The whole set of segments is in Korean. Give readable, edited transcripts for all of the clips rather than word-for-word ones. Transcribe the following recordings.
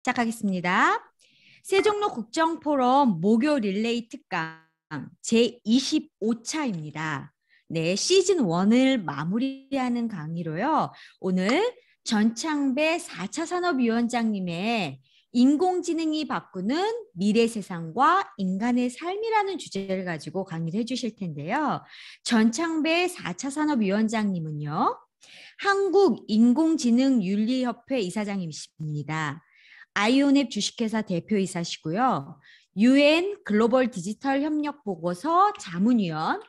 시작하겠습니다. 세종로 국정포럼 목요 릴레이 특강 제25차입니다. 네, 시즌 1을 마무리하는 강의로요. 오늘 전창배 4차 산업위원장님의 인공지능이 바꾸는 미래 세상과 인간의 삶이라는 주제를 가지고 강의를 해주실 텐데요. 전창배 4차 산업위원장님은요. 한국인공지능윤리협회 이사장이십니다. 아이오넵 주식회사 대표이사시고요. UN 글로벌 디지털 협력 보고서 자문위원,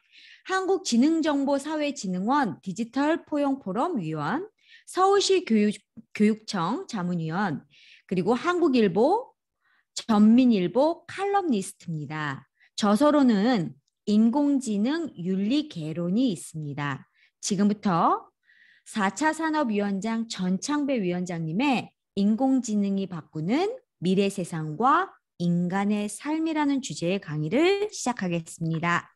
한국지능정보사회진흥원 디지털 포용 포럼 위원, 서울시 교육청 자문위원, 그리고 한국일보, 전민일보 칼럼니스트입니다. 저서로는 인공지능 윤리 개론이 있습니다. 지금부터 4차 산업위원장 전창배 위원장님의 인공지능이 바꾸는 미래 세상과 인간의 삶이라는 주제의 강의를 시작하겠습니다.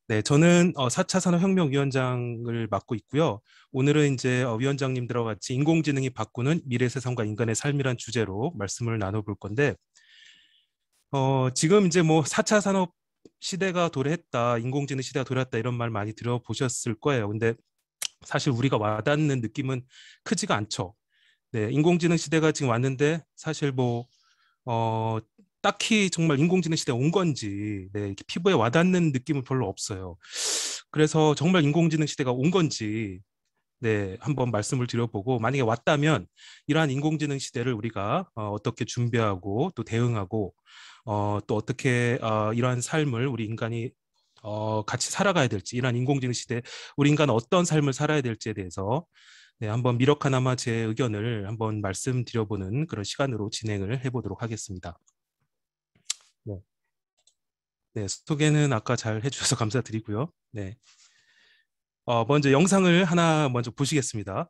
네, 저는 4차 산업혁명위원장을 맡고 있고요. 오늘은 이제 위원장님들과 같이 인공지능이 바꾸는 미래 세상과 인간의 삶이란 주제로 말씀을 나눠볼 건데, 지금 이제 뭐 4차 산업 시대가 도래했다, 인공지능 시대가 도래했다 이런 말 많이 들어보셨을 거예요. 근데 사실 우리가 와닿는 느낌은 크지가 않죠. 네, 인공지능 시대가 지금 왔는데 사실 뭐 딱히 정말 인공지능 시대에 온 건지 이렇게 피부에 와닿는 느낌은 별로 없어요. 그래서 정말 인공지능 시대가 온 건지 한번 말씀을 드려보고, 만약에 왔다면 이러한 인공지능 시대를 우리가 어떻게 준비하고 또 대응하고 또 어떻게 이러한 삶을 우리 인간이 같이 살아가야 될지, 이러한 인공지능 시대에 우리 인간은 어떤 삶을 살아야 될지에 대해서 한번 미력하나마 제 의견을 한번 말씀드려보는 그런 시간으로 진행을 해보도록 하겠습니다. 소개는 아까 잘 해주셔서 감사드리고요. 먼저 영상을 하나 먼저 보시겠습니다.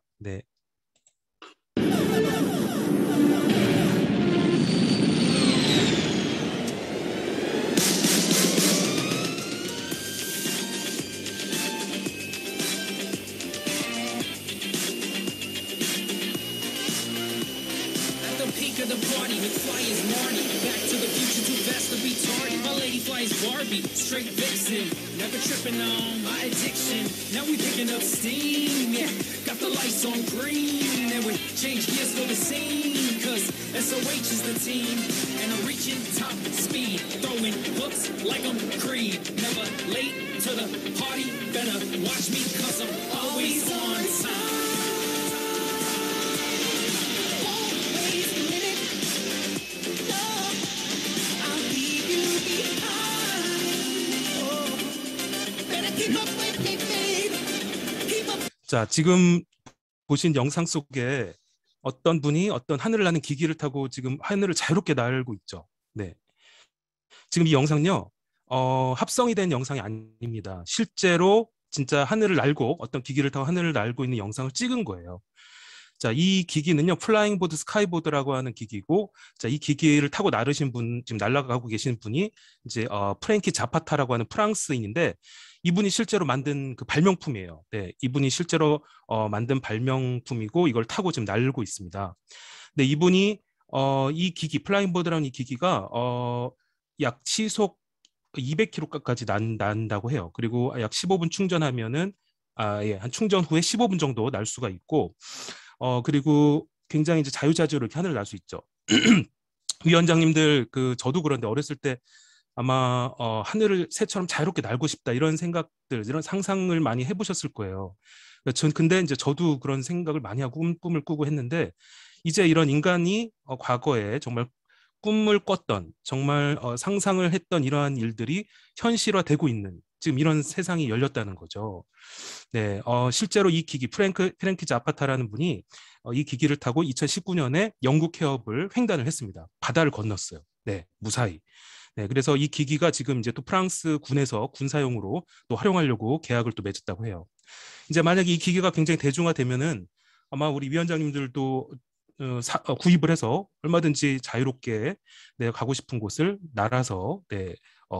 Barbie, straight vixen, never tripping on my addiction. Now we picking up steam, yeah. Got the lights on green, and we change gears for the scene. Cause SOH is the team, and I'm reaching top speed. Throwing looks like I'm Creed. Never late to the party, better watch me cause I'm always on time. 자, 지금 보신 영상 속에 어떤 분이 어떤 하늘을 나는 기기를 타고 지금 하늘을 자유롭게 날고 있죠. 지금 이 영상요, 합성이 된 영상이 아닙니다. 실제로 진짜 하늘을 날고 어떤 기기를 타고 하늘을 날고 있는 영상을 찍은 거예요. 자, 이 기기는요, 플라잉보드 스카이보드라고 하는 기기고, 자, 이 기기를 타고 나르신 분, 지금 날아가고 계신 분이 이제 프랭키 자파타라고 하는 프랑스인인데, 이분이 실제로 만든 그 발명품이에요. 이분이 실제로 만든 발명품이고, 이걸 타고 지금 날고 있습니다. 이분이 이 기기, 플라잉보드라는 이 기기가 약 시속 200km까지 난다고 해요. 그리고 약 15분 충전하면은 한 충전 후에 15분 정도 날 수가 있고, 그리고 굉장히 이제 자유자재로 이렇게 하늘을 날 수 있죠. 위원장님들, 저도 그런데 어렸을 때 아마 하늘을 새처럼 자유롭게 날고 싶다 이런 생각들, 이런 상상을 많이 해보셨을 거예요. 근데 이제 저도 그런 생각을 많이 하고 꿈을 꾸고 했는데, 이제 이런 인간이 과거에 정말 꿈을 꿨던, 정말 상상을 했던 이러한 일들이 현실화되고 있는 지금 이런 세상이 열렸다는 거죠. 실제로 이 기기 프랭키 자파타라는 분이 이 기기를 타고 2019년에 영국 해협을 횡단을 했습니다. 바다를 건넜어요. 무사히. 그래서 이 기기가 지금 이제 또 프랑스 군에서 군사용으로 또 활용하려고 계약을 또 맺었다고 해요. 이제 만약에 이 기기가 굉장히 대중화되면은 아마 우리 위원장님들도 구입을 해서 얼마든지 자유롭게 내가 가고 싶은 곳을 날아서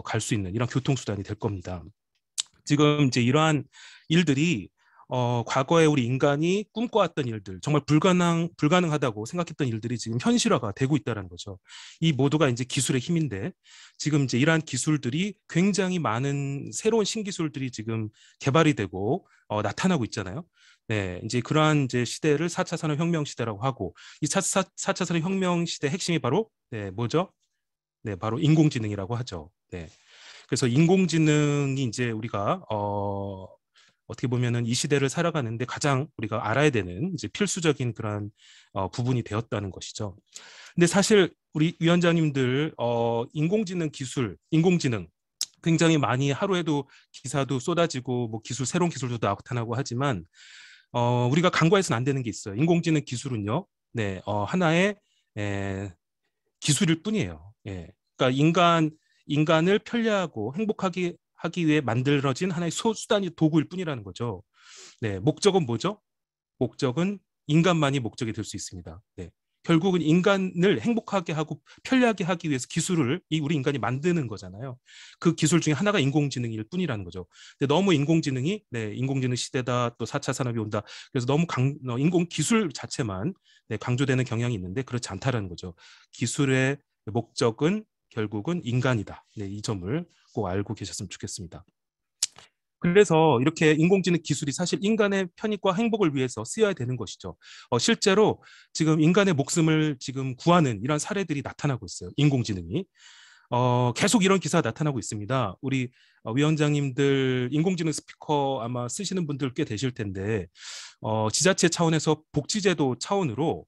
갈 수 있는 이런 교통수단이 될 겁니다. 지금 이제 이러한 일들이 과거에 우리 인간이 꿈꿔왔던 일들, 정말 불가능하다고 생각했던 일들이 지금 현실화가 되고 있다는 거죠. 이 모두가 이제 기술의 힘인데 지금 이제 이러한 기술들이 굉장히 많은 새로운 신기술들이 지금 개발이 되고 나타나고 있잖아요. 네, 이제 그러한 이제 시대를 4차 산업혁명 시대라고 하고 이 4차 산업혁명 시대 핵심이 바로 네, 뭐죠? 네, 바로 인공지능이라고 하죠. 네. 그래서 인공지능이 이제 우리가 어떻게 보면은 이 시대를 살아가는데 가장 우리가 알아야 되는 이제 필수적인 그런 부분이 되었다는 것이죠. 근데 사실 우리 위원장님들 인공지능 기술, 인공지능 굉장히 많이 하루에도 기사도 쏟아지고 뭐 새로운 기술도 나타나고 하지만 우리가 간과해서는 안 되는 게 있어요. 인공지능 기술은요, 네, 하나의 기술일 뿐이에요. 예. 그러니까 인간을 편리하고 행복하게 하기 위해 만들어진 하나의 수단이 도구일 뿐이라는 거죠. 네, 목적은 뭐죠? 목적은 인간만이 목적이 될 수 있습니다. 네. 결국은 인간을 행복하게 하고 편리하게 하기 위해서 기술을 우리 인간이 만드는 거잖아요. 그 기술 중에 하나가 인공지능일 뿐이라는 거죠. 근데 너무 인공지능이 인공지능 시대다 또 4차 산업이 온다. 그래서 너무 인공 기술 자체만 강조되는 경향이 있는데 그렇지 않다라는 거죠. 기술의 목적은 결국은 인간이다. 네, 이 점을 꼭 알고 계셨으면 좋겠습니다. 그래서 이렇게 인공지능 기술이 사실 인간의 편익과 행복을 위해서 쓰여야 되는 것이죠. 실제로 지금 인간의 목숨을 지금 구하는 이런 사례들이 나타나고 있어요. 인공지능이. 계속 이런 기사가 나타나고 있습니다. 우리 위원장님들 인공지능 스피커 아마 쓰시는 분들 꽤 되실 텐데 지자체 차원에서 복지제도 차원으로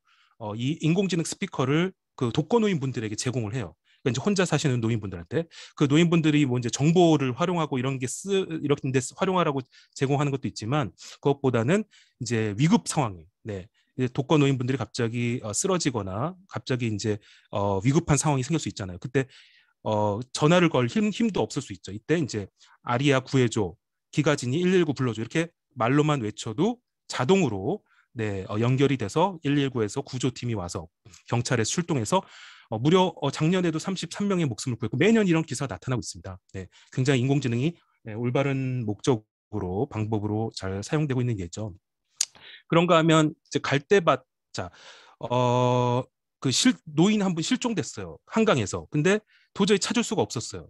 이 인공지능 스피커를 그 독거노인 분들에게 제공을 해요. 그러니까 이제 혼자 사시는 노인분들한테 그 노인분들이 뭐 이제 정보를 활용하고 이런 데 활용하라고 제공하는 것도 있지만 그것보다는 이제 위급 상황에 독거 노인분들이 갑자기 쓰러지거나 갑자기 이제 위급한 상황이 생길 수 있잖아요. 그때 전화를 걸 힘도 없을 수 있죠. 이때 이제 아리아 구해줘, 기가진이 119 불러줘 이렇게 말로만 외쳐도 자동으로 연결이 돼서 119에서 구조팀이 와서 경찰에 출동해서 무려 작년에도 33명의 목숨을 구했고 매년 이런 기사가 나타나고 있습니다. 네, 굉장히 인공지능이 올바른 목적으로 방법으로 잘 사용되고 있는 예죠. 그런가 하면 이제 갈대밭 노인 한 분 실종됐어요. 한강에서. 근데 도저히 찾을 수가 없었어요.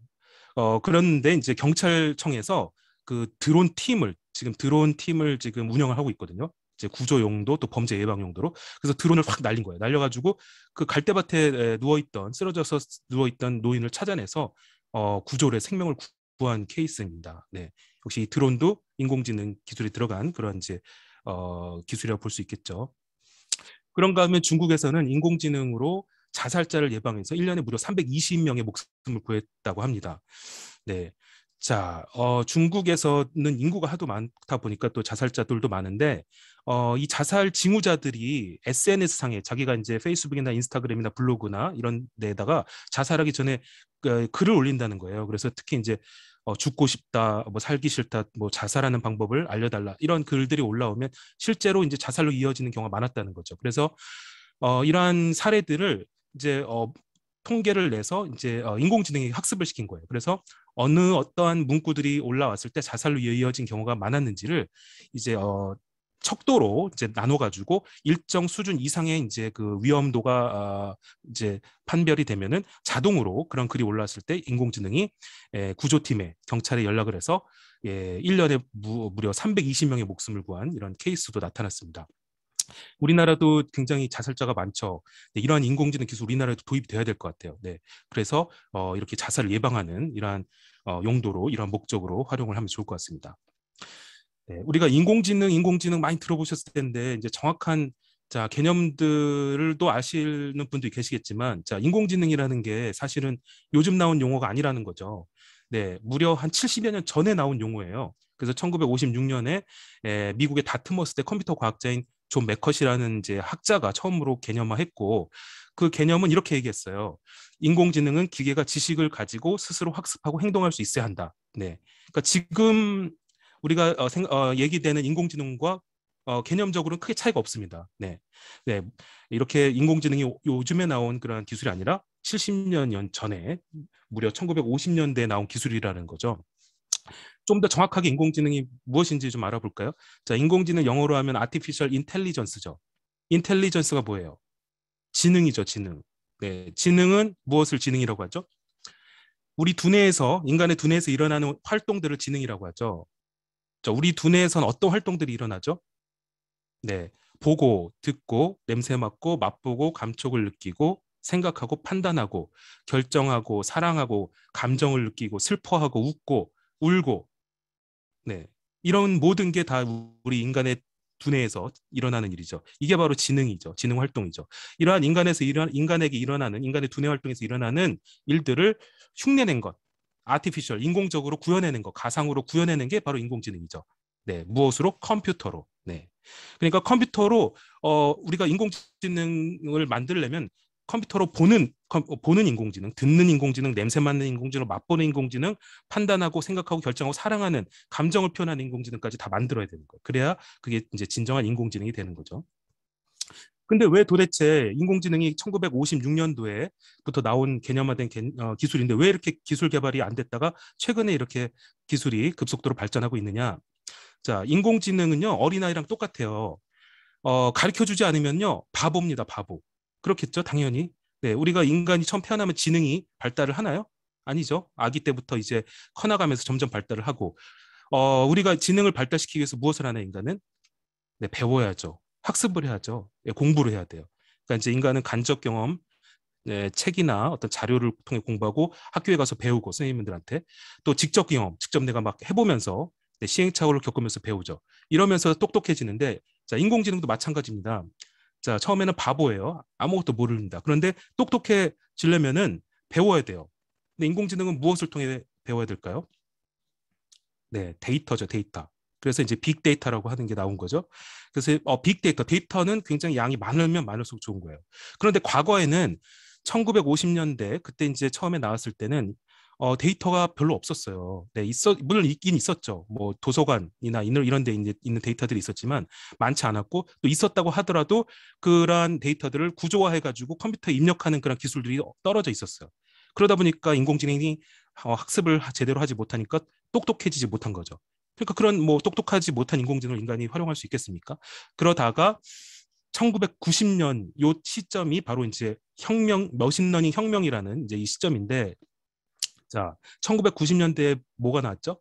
그런데 이제 경찰청에서 그 드론 팀을 지금 운영을 하고 있거든요. 이제 구조 용도 또 범죄 예방 용도로. 그래서 드론을 확 날린 거예요. 날려가지고 그 갈대밭에 쓰러져서 누워있던 노인을 찾아내서 구조를 생명을 구한 케이스입니다. 네, 역시 이 드론도 인공지능 기술이 들어간 그런 이제 기술이라고 볼 수 있겠죠. 그런가 하면 중국에서는 인공지능으로 자살자를 예방해서 1년에 무려 320명의 목숨을 구했다고 합니다. 네. 자, 중국에서는 인구가 하도 많다 보니까 또 자살자들도 많은데, 이 자살 징후자들이 SNS상에 자기가 이제 페이스북이나 인스타그램이나 블로그나 이런 데다가 자살하기 전에 글을 올린다는 거예요. 그래서 특히 이제 죽고 싶다, 뭐 살기 싫다, 뭐 자살하는 방법을 알려달라 이런 글들이 올라오면 실제로 이제 자살로 이어지는 경우가 많았다는 거죠. 그래서 이러한 사례들을 이제 통계를 내서 이제 인공지능이 학습을 시킨 거예요. 그래서 어떠한 문구들이 올라왔을 때 자살로 이어진 경우가 많았는지를 이제 척도로 이제 나눠가지고 일정 수준 이상의 이제 그 위험도가 이제 판별이 되면은 자동으로 그런 글이 올라왔을 때 인공지능이 구조팀에 경찰에 연락을 해서 1년에 무려 320명의 목숨을 구한 이런 케이스도 나타났습니다. 우리나라도 굉장히 자살자가 많죠. 네, 이러한 인공지능 기술 우리나라에도 도입이 돼야 될 것 같아요. 네, 그래서 이렇게 자살을 예방하는 이러한 용도로 이러한 목적으로 활용을 하면 좋을 것 같습니다. 네, 우리가 인공지능 많이 들어보셨을 텐데 이제 정확한 개념들도 아시는 분도 계시겠지만 인공지능이라는 게 사실은 요즘 나온 용어가 아니라는 거죠. 네, 무려 한 70여 년 전에 나온 용어예요. 그래서 1956년에 미국의 다트머스대 컴퓨터 과학자인 존 매컷이라는 이제 학자가 처음으로 개념화했고 그 개념은 이렇게 얘기했어요. 인공지능은 기계가 지식을 가지고 스스로 학습하고 행동할 수 있어야 한다. 네, 그러니까 지금 우리가 얘기되는 인공지능과 개념적으로는 크게 차이가 없습니다. 네, 네, 이렇게 인공지능이 요즘에 나온 그런 기술이 아니라 70년 전에 무려 1950년대에 나온 기술이라는 거죠. 좀 더 정확하게 인공지능이 무엇인지 좀 알아볼까요? 자, 인공지능 영어로 하면 artificial intelligence죠. 인텔리전스가 뭐예요? 지능이죠, 지능. 네, 지능은 무엇을 지능이라고 하죠? 우리 두뇌에서, 인간의 두뇌에서 일어나는 활동들을 지능이라고 하죠. 자, 우리 두뇌에서는 어떤 활동들이 일어나죠? 네, 보고, 듣고, 냄새 맡고, 맛보고, 감촉을 느끼고, 생각하고, 판단하고, 결정하고, 사랑하고, 감정을 느끼고, 슬퍼하고, 웃고, 울고, 네, 이런 모든 게 다 우리 인간의 두뇌에서 일어나는 일이죠. 이게 바로 지능이죠. 지능 활동이죠. 이러한 인간에게 일어나는 인간의 두뇌 활동에서 일어나는 일들을 흉내낸 것, 아티피셜, 인공적으로 구현해낸 것, 가상으로 구현해낸 게 바로 인공지능이죠. 네, 무엇으로? 컴퓨터로. 네. 그러니까 컴퓨터로 우리가 인공지능을 만들려면 컴퓨터로 보는 인공지능, 듣는 인공지능, 냄새 맡는 인공지능, 맛보는 인공지능, 판단하고 생각하고 결정하고 사랑하는 감정을 표현하는 인공지능까지 다 만들어야 되는 거예요. 그래야 그게 이제 진정한 인공지능이 되는 거죠. 근데 왜 도대체 인공지능이 1956년도에부터 나온 개념화된 기술인데 왜 이렇게 기술 개발이 안 됐다가 최근에 이렇게 기술이 급속도로 발전하고 있느냐? 자, 인공지능은요, 어린아이랑 똑같아요. 가르쳐 주지 않으면요, 바보입니다, 바보. 그렇겠죠, 당연히. 네, 우리가 인간이 처음 태어나면 지능이 발달을 하나요? 아니죠. 아기 때부터 이제 커나가면서 점점 발달을 하고, 우리가 지능을 발달시키기 위해서 무엇을 하나, 인간은? 네, 배워야죠. 학습을 해야죠. 네, 공부를 해야 돼요. 그러니까 이제 인간은 간접 경험, 네, 책이나 어떤 자료를 통해 공부하고 학교에 가서 배우고 선생님들한테 또 직접 경험, 직접 내가 막 해보면서 네, 시행착오를 겪으면서 배우죠. 이러면서 똑똑해지는데 자, 인공지능도 마찬가지입니다. 자, 처음에는 바보예요. 아무것도 모릅니다. 그런데 똑똑해지려면은 배워야 돼요. 근데 인공지능은 무엇을 통해 배워야 될까요? 네, 데이터죠, 데이터. 그래서 이제 빅데이터라고 하는 게 나온 거죠. 그래서 빅데이터, 데이터는 굉장히 양이 많으면 많을수록 좋은 거예요. 그런데 과거에는 1950년대 그때 이제 처음에 나왔을 때는 데이터가 별로 없었어요. 네, 물론 있긴 있었죠. 뭐 도서관이나 이런 데 있는 데이터들이 있었지만 많지 않았고 또 있었다고 하더라도 그러한 데이터들을 구조화해가지고 컴퓨터에 입력하는 그런 기술들이 떨어져 있었어요. 그러다 보니까 인공지능이 학습을 제대로 하지 못하니까 똑똑해지지 못한 거죠. 그러니까 그런 뭐 똑똑하지 못한 인공지능을 인간이 활용할 수 있겠습니까? 그러다가 1990년 요 시점이 바로 이제 머신러닝 혁명이라는 이제 이 시점인데, 자, 1990년대에 뭐가 나왔죠?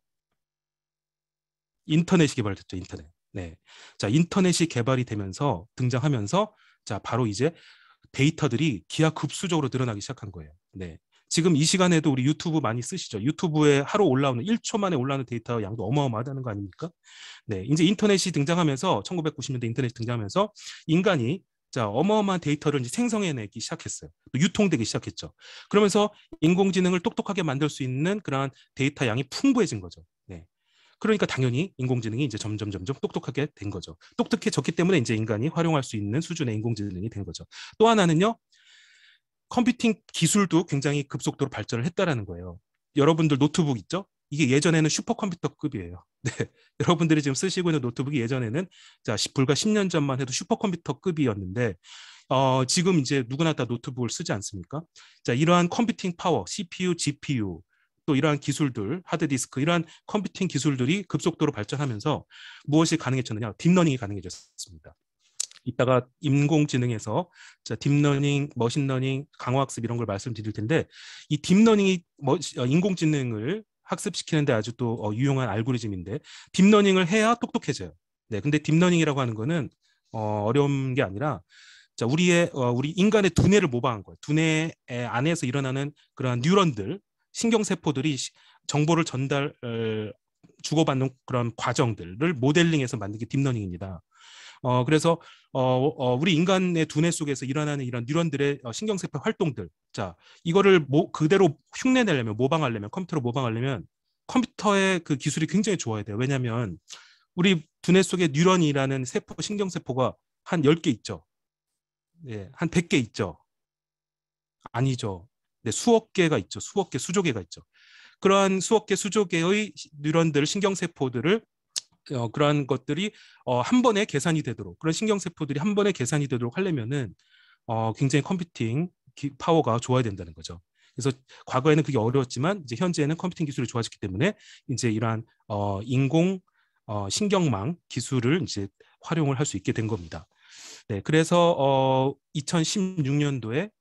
인터넷이 개발됐죠, 인터넷. 네. 자, 인터넷이 개발이 되면서 등장하면서 자, 바로 이제 데이터들이 기하급수적으로 늘어나기 시작한 거예요. 네. 지금 이 시간에도 우리 유튜브 많이 쓰시죠. 유튜브에 하루 올라오는 1초 만에 올라오는 데이터 양도 어마어마하다는 거 아닙니까? 네, 이제 인터넷이 등장하면서 1990년대 인터넷이 등장하면서 인간이 자, 어마어마한 데이터를 이제 생성해내기 시작했어요. 또 유통되기 시작했죠. 그러면서 인공지능을 똑똑하게 만들 수 있는 그러한 데이터 양이 풍부해진 거죠. 네. 그러니까 당연히 인공지능이 이제 점점 똑똑하게 된 거죠. 똑똑해졌기 때문에 이제 인간이 활용할 수 있는 수준의 인공지능이 된 거죠. 또 하나는요, 컴퓨팅 기술도 굉장히 급속도로 발전을 했다라는 거예요. 여러분들 노트북 있죠? 이게 예전에는 슈퍼컴퓨터급이에요. 네, 여러분들이 지금 쓰시고 있는 노트북이 예전에는 자, 불과 10년 전만 해도 슈퍼컴퓨터급이었는데 지금 이제 누구나 다 노트북을 쓰지 않습니까? 자, 이러한 컴퓨팅 파워, CPU, GPU, 또 이러한 기술들, 하드디스크, 이러한 컴퓨팅 기술들이 급속도로 발전하면서 무엇이 가능해졌느냐? 딥러닝이 가능해졌습니다. 이따가 인공지능에서 자, 딥러닝, 머신러닝, 강화학습 이런 걸 말씀드릴 텐데 이 딥러닝이 인공지능을 학습시키는데 아주 또 유용한 알고리즘인데 딥러닝을 해야 똑똑해져요. 네, 근데 딥러닝이라고 하는 거는 어려운 게 아니라 자, 우리 인간의 두뇌를 모방한 거예요. 두뇌 안에서 일어나는 그런 뉴런들, 신경세포들이 정보를 주고받는 그런 과정들을 모델링해서 만든 게 딥러닝입니다. 그래서 우리 인간의 두뇌 속에서 일어나는 이런 뉴런들의 신경세포 활동들, 자, 이거를 그대로 흉내내려면, 컴퓨터로 모방하려면 컴퓨터의 그 기술이 굉장히 좋아야 돼요. 왜냐하면 우리 두뇌 속에 뉴런이라는 신경세포가 한 10개 있죠. 네, 한 100개 있죠. 아니죠. 네, 수억 개가 있죠. 수억 개, 수조 개가 있죠. 그러한 수억 개, 수조 개의 뉴런들, 신경세포들을 그러한 것들이 한 번에 계산이 되도록, 그런 신경세포들이 한 번에 계산이 되도록 하려면은 굉장히 컴퓨팅 파워가 좋아야 된다는 거죠. 그래서 과거에는 그게 어려웠지만 이제 현재는 컴퓨팅 기술이 좋아졌기 때문에 이제 이러한 인공 신경망 기술을 이제 활용을 할 수 있게 된 겁니다. 네, 그래서 2016년도에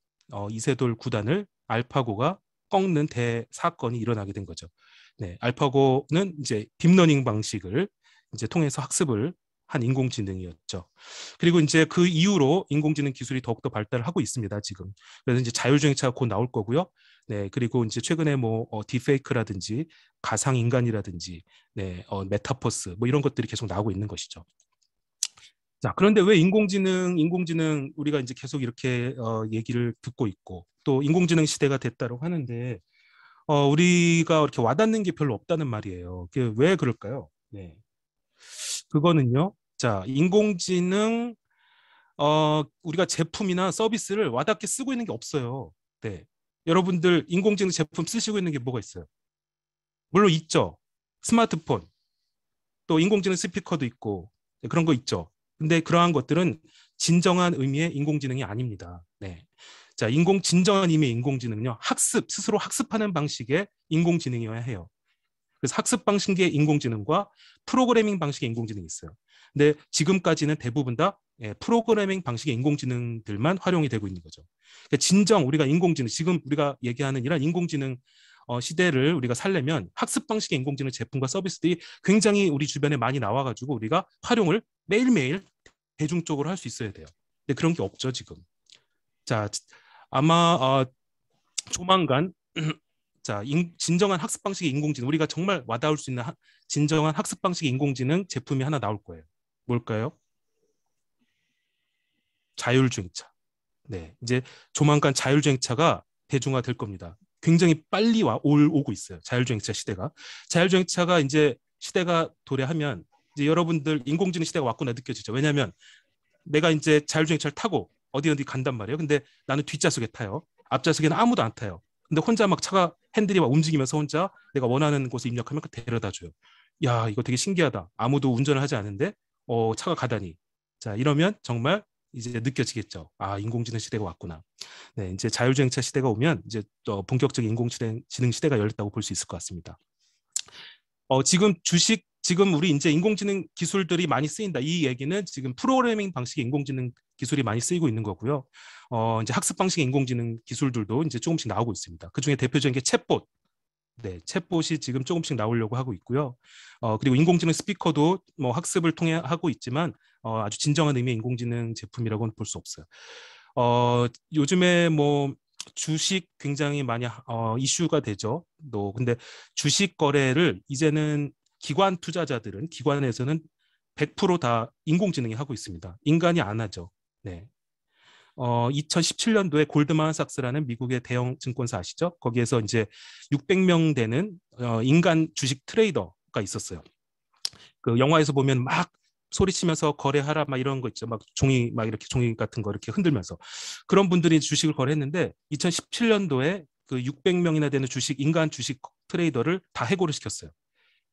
이세돌 9단을 알파고가 꺾는 대사건이 일어나게 된 거죠. 네, 알파고는 이제 딥러닝 방식을 이제 통해서 학습을 한 인공지능이었죠. 그리고 이제 그 이후로 인공지능 기술이 더욱더 발달을 하고 있습니다, 지금. 그래서 이제 자율주행차가 곧 나올 거고요. 네, 그리고 이제 최근에 뭐 딥페이크라든지 가상 인간이라든지 네, 메타버스 뭐 이런 것들이 계속 나오고 있는 것이죠. 자, 그런데 왜 인공지능 우리가 이제 계속 이렇게 얘기를 듣고 있고 또 인공지능 시대가 됐다고 하는데 우리가 이렇게 와닿는 게 별로 없다는 말이에요. 그게 왜 그럴까요? 네, 그거는요. 자, 인공지능 우리가 제품이나 서비스를 와닿게 쓰고 있는 게 없어요. 네, 여러분들 인공지능 제품 쓰시고 있는 게 뭐가 있어요? 물론 있죠. 스마트폰, 또 인공지능 스피커도 있고 네, 그런 거 있죠. 근데 그러한 것들은 진정한 의미의 인공지능이 아닙니다. 네. 자, 진정한 의미의 인공지능은요, 스스로 학습하는 방식의 인공지능이어야 해요. 그래서 학습 방식의 인공지능과 프로그래밍 방식의 인공지능이 있어요. 근데 지금까지는 대부분 다 프로그래밍 방식의 인공지능들만 활용이 되고 있는 거죠. 그러니까 진정 우리가 인공지능, 지금 우리가 얘기하는 이런 인공지능 시대를 우리가 살려면 학습 방식의 인공지능 제품과 서비스들이 굉장히 우리 주변에 많이 나와가지고 우리가 활용을 매일매일 대중적으로 할 수 있어야 돼요. 근데 그런 게 없죠, 지금. 자, 아마 조만간 자, 진정한 학습 방식의 인공지능, 우리가 정말 와닿을 수 있는 진정한 학습 방식의 인공지능 제품이 하나 나올 거예요. 뭘까요? 자율주행차. 네, 이제 조만간 자율주행차가 대중화될 겁니다. 굉장히 빨리 오고 있어요. 자율주행차 시대가. 자율주행차가 이제 시대가 도래하면 이제 여러분들 인공지능 시대가 왔구나 느껴지죠. 왜냐하면 내가 이제 자율주행차를 타고 어디 간단 말이에요. 근데 나는 뒷좌석에 타요. 앞좌석에는 아무도 안 타요. 근데 혼자 막 차가 핸들이 막 움직이면서 혼자 내가 원하는 곳에 입력하면 데려다 줘요. 야, 이거 되게 신기하다. 아무도 운전을 하지 않는데 차가 가다니. 자, 이러면 정말 이제 느껴지겠죠. 아, 인공지능 시대가 왔구나. 네, 이제 자율주행차 시대가 오면 이제 또 본격적인 인공지능 시대가 열렸다고 볼 수 있을 것 같습니다. 지금 우리 이제 인공지능 기술들이 많이 쓰인다. 이 얘기는 지금 프로그래밍 방식의 인공지능 기술이 많이 쓰이고 있는 거고요. 이제 학습 방식의 인공지능 기술들도 이제 조금씩 나오고 있습니다. 그 중에 대표적인 게 챗봇. 네, 챗봇이 지금 조금씩 나오려고 하고 있고요. 그리고 인공지능 스피커도 뭐 학습을 통해 하고 있지만 아주 진정한 의미의 인공지능 제품이라고는 볼 수 없어요. 요즘에 뭐 주식 굉장히 많이 이슈가 되죠. 근데 주식 거래를 이제는 기관에서는 100% 다 인공지능이 하고 있습니다. 인간이 안 하죠. 네. 2017년도에 골드만삭스라는 미국의 대형 증권사 아시죠? 거기에서 이제 600명 되는 인간 주식 트레이더가 있었어요. 그 영화에서 보면 막 소리치면서 거래하라 막 이런 거 있죠. 막 종이 같은 거 이렇게 흔들면서 그런 분들이 주식을 거래했는데 2017년도에 그 600명이나 되는 인간 주식 트레이더를 다 해고를 시켰어요.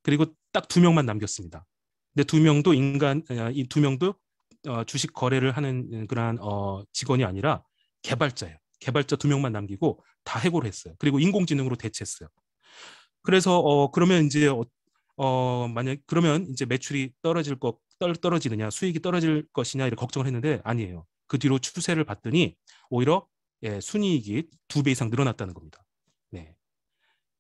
그리고 딱 2명만 남겼습니다. 근데 이 2명도 주식 거래를 하는 그런 직원이 아니라 개발자예요. 개발자 2명만 남기고 다 해고를 했어요. 그리고 인공지능으로 대체했어요. 그래서 그러면 이제 만약 그러면 이제 매출이 떨어지느냐, 수익이 떨어질 것이냐 이렇게 걱정을 했는데 아니에요. 그 뒤로 추세를 봤더니 오히려 순이익이 2배 이상 늘어났다는 겁니다. 네.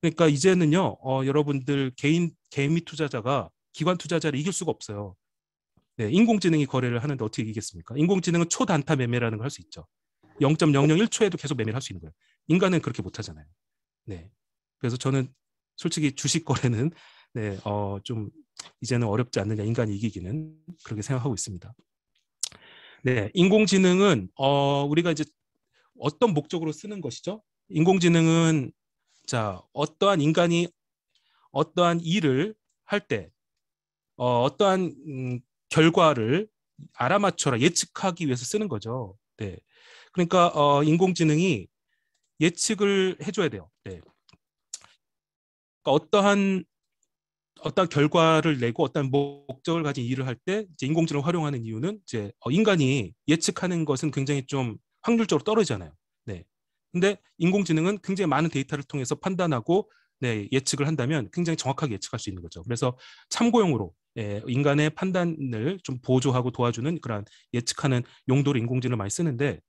그러니까 이제는요, 여러분들 개미 투자자가 기관 투자자를 이길 수가 없어요. 네, 인공지능이 거래를 하는데 어떻게 이기겠습니까? 인공지능은 초단타 매매라는 걸 할 수 있죠. 0.001초에도 계속 매매를 할 수 있는 거예요. 인간은 그렇게 못 하잖아요. 네. 그래서 저는 솔직히 주식 거래는 네, 좀 이제는 어렵지 않느냐, 인간이 이기기는 그렇게 생각하고 있습니다. 네, 인공지능은 우리가 이제 어떤 목적으로 쓰는 것이죠? 인공지능은 자, 어떠한 인간이 어떠한 일을 할 때 어떠한 결과를 알아맞혀라 예측하기 위해서 쓰는 거죠. 네. 그러니까 인공지능이 예측을 해줘야 돼요. 네. 그러니까 어떠한 결과를 내고 어떠한 목적을 가진 일을 할 때 인공지능을 활용하는 이유는 이제 인간이 예측하는 것은 굉장히 좀 확률적으로 떨어지잖아요. 네. 근데 인공지능은 굉장히 많은 데이터를 통해서 판단하고 네, 예측을 한다면 굉장히 정확하게 예측할 수 있는 거죠. 그래서 참고용으로 인간의 판단을 좀 보조하고 도와주는 그런 예측하는 용도로 인공지능을 많이 쓰는데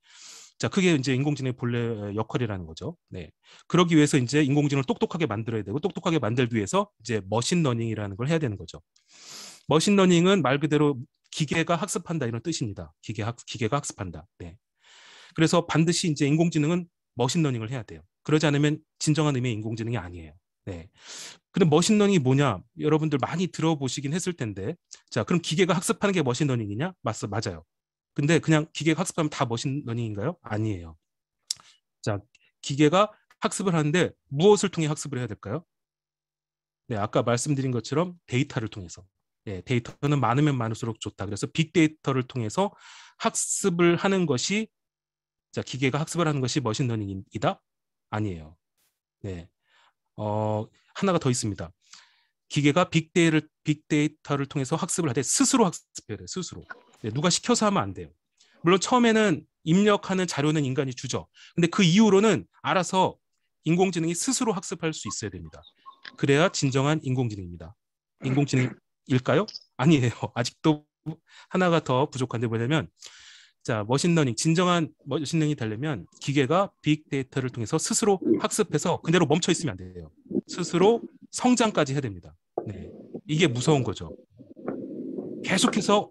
자, 그게 이제 인공지능의 본래 역할이라는 거죠. 네. 그러기 위해서 이제 인공지능을 똑똑하게 만들어야 되고 똑똑하게 만들기 위해서 이제 머신러닝이라는 걸 해야 되는 거죠. 머신러닝은 말 그대로 기계가 학습한다 이런 뜻입니다. 기계가 학습한다. 네. 그래서 반드시 이제 인공지능은 머신러닝을 해야 돼요. 그러지 않으면 진정한 의미의 인공지능이 아니에요. 네. 근데 머신러닝이 뭐냐? 여러분들 많이 들어보시긴 했을 텐데, 자, 그럼 기계가 학습하는 게 머신러닝이냐? 맞아요. 근데 그냥 기계가 학습하면 다 머신러닝인가요? 아니에요. 자, 기계가 학습을 하는데 무엇을 통해 학습을 해야 될까요? 네, 아까 말씀드린 것처럼 데이터를 통해서. 네, 데이터는 많으면 많을수록 좋다. 그래서 빅데이터를 통해서 학습을 하는 것이 자, 기계가 학습을 하는 것이 머신러닝이다? 아니에요. 네. 하나가 더 있습니다. 기계가 빅데이터를 통해서 학습을 하되 스스로 학습해야 돼요. 스스로. 네, 누가 시켜서 하면 안 돼요. 물론 처음에는 입력하는 자료는 인간이 주죠. 근데 그 이후로는 알아서 인공지능이 스스로 학습할 수 있어야 됩니다. 그래야 진정한 인공지능입니다. 인공지능일까요? 아니에요. 아직도 하나가 더 부족한데 뭐냐면 자, 머신러닝, 진정한 머신러닝이 되려면 기계가 빅데이터를 통해서 스스로 학습해서 그대로 멈춰 있으면 안 돼요. 스스로 성장까지 해야 됩니다. 네. 이게 무서운 거죠. 계속해서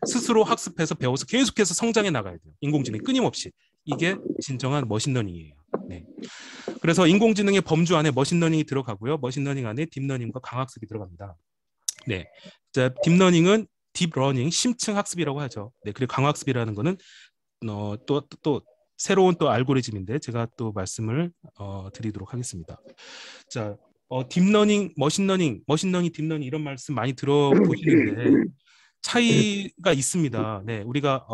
스스로 학습해서 배워서 계속해서 성장해 나가야 돼요. 인공지능 끊임없이. 이게 진정한 머신러닝이에요. 네. 그래서 인공지능의 범주 안에 머신러닝이 들어가고요. 머신러닝 안에 딥러닝과 강학습이 들어갑니다. 네. 자, 딥러닝은 딥러닝, 심층 학습이라고 하죠. 네, 그리고 강학습이라는 거는 또 새로운 또 알고리즘인데 제가 또 말씀을 드리도록 하겠습니다. 자, 딥러닝, 머신러닝, 딥러닝 이런 말씀 많이 들어보시는데 차이가 있습니다. 네, 우리가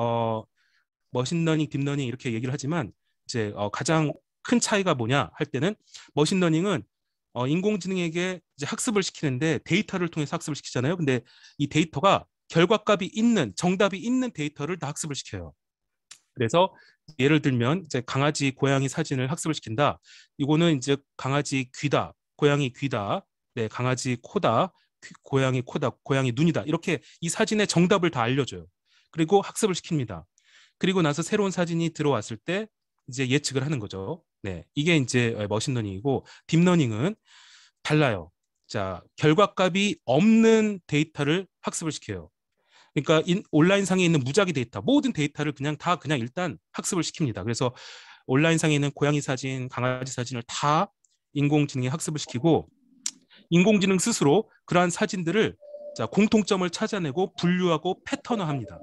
머신러닝, 딥러닝 이렇게 얘기를 하지만 이제 가장 큰 차이가 뭐냐 할 때는 머신러닝은 인공지능에게 이제 학습을 시키는데 데이터를 통해서 학습을 시키잖아요. 근데 이 데이터가 결과값이 있는 정답이 있는 데이터를 다 학습을 시켜요. 그래서 예를 들면 이제 강아지, 고양이 사진을 학습을 시킨다. 이거는 이제 강아지 귀다, 고양이 귀다, 네, 강아지 코다, 고양이 코다, 고양이 눈이다. 이렇게 이 사진의 정답을 다 알려줘요. 그리고 학습을 시킵니다. 그리고 나서 새로운 사진이 들어왔을 때 이제 예측을 하는 거죠. 네, 이게 이제 머신러닝이고 딥러닝은 달라요. 자, 결과값이 없는 데이터를 학습을 시켜요. 그러니까 온라인상에 있는 무작위 데이터, 모든 데이터를 그냥 일단 학습을 시킵니다. 그래서 온라인상에 있는 고양이 사진, 강아지 사진을 다 인공지능에 학습을 시키고 인공지능 스스로 그러한 사진들을 자, 공통점을 찾아내고 분류하고 패턴화합니다.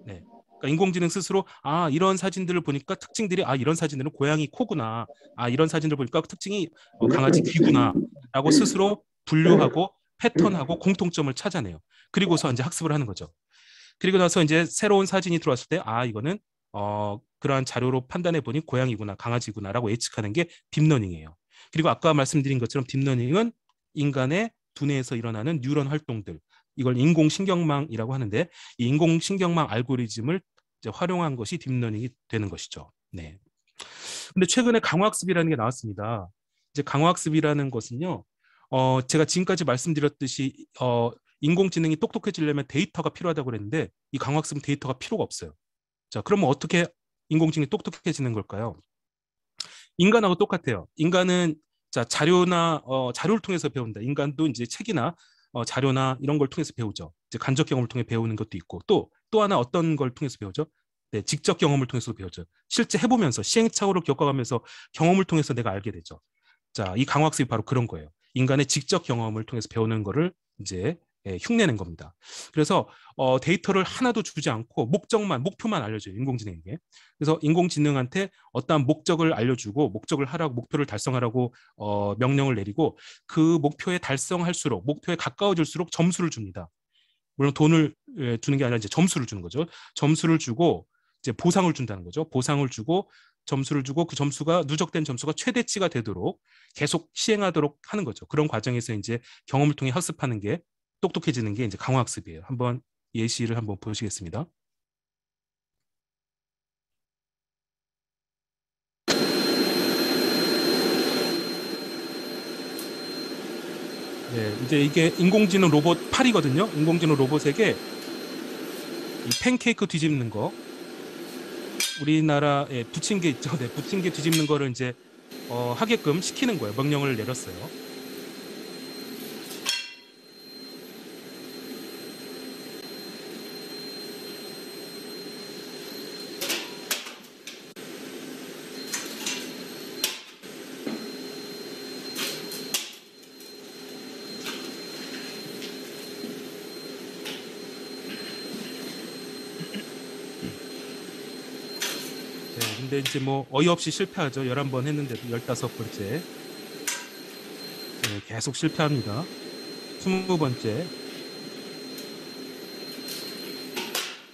네. 그러니까 인공지능 스스로 이런 사진들을 보니까 특징들이 이런 사진들은 고양이 코구나. 이런 사진들 보니까 특징이 강아지 귀구나. 라고 스스로 분류하고 패턴하고 공통점을 찾아내요. 그리고서 이제 학습을 하는 거죠. 그리고 나서 이제 새로운 사진이 들어왔을 때 이거는 그러한 자료로 판단해 보니 고양이구나 강아지구나라고 예측하는 게 딥러닝이에요. 그리고 아까 말씀드린 것처럼 딥러닝은 인간의 두뇌에서 일어나는 뉴런 활동들 이걸 인공신경망이라고 하는데 이 인공신경망 알고리즘을 이제 활용한 것이 딥러닝이 되는 것이죠. 네. 근데 최근에 강화학습이라는 게 나왔습니다. 이제 강화학습이라는 것은요, 제가 지금까지 말씀드렸듯이 인공지능이 똑똑해지려면 데이터가 필요하다고 그랬는데 이 강화학습은 데이터가 필요가 없어요. 자, 그러면 어떻게 인공지능이 똑똑해지는 걸까요? 인간하고 똑같아요. 인간은 자, 자료를 통해서 배운다. 인간도 이제 책이나 자료나 이런 걸 통해서 배우죠. 이제 간접 경험을 통해 배우는 것도 있고 또 하나 어떤 걸 통해서 배우죠? 네, 직접 경험을 통해서 배우죠. 실제 해보면서 시행착오를 겪어가면서 경험을 통해서 내가 알게 되죠. 자, 이 강화학습이 바로 그런 거예요. 인간의 직접 경험을 통해서 배우는 거를 이제 흉내낸 겁니다. 그래서 데이터를 하나도 주지 않고 목표만 알려줘요. 인공지능에게. 그래서 인공지능한테 어떠한 목적을 알려주고 목적을 하라고 목표를 달성하라고 명령을 내리고 그 목표에 달성할수록 목표에 가까워질수록 점수를 줍니다. 물론 돈을 주는 게 아니라 이제 점수를 주는 거죠. 점수를 주고 이제 보상을 준다는 거죠. 보상을 주고 점수를 주고 그 점수가 누적된 점수가 최대치가 되도록 계속 시행하도록 하는 거죠. 그런 과정에서 이제 경험을 통해 학습하는 게 똑똑해지는 게 이제 강화학습이에요. 한번 예시를 한번 보시겠습니다. 네, 이제 이게 인공지능 로봇 8이거든요. 인공지능 로봇에게 이 팬케이크 뒤집는 거, 우리나라에 부침개 있죠. 네, 부침개 뒤집는 거를 이제 하게끔 시키는 거예요. 명령을 내렸어요. 근데 이제 뭐 어이없이 실패하죠. 11번 했는데도 15번째. 네, 계속 실패합니다. 20번째.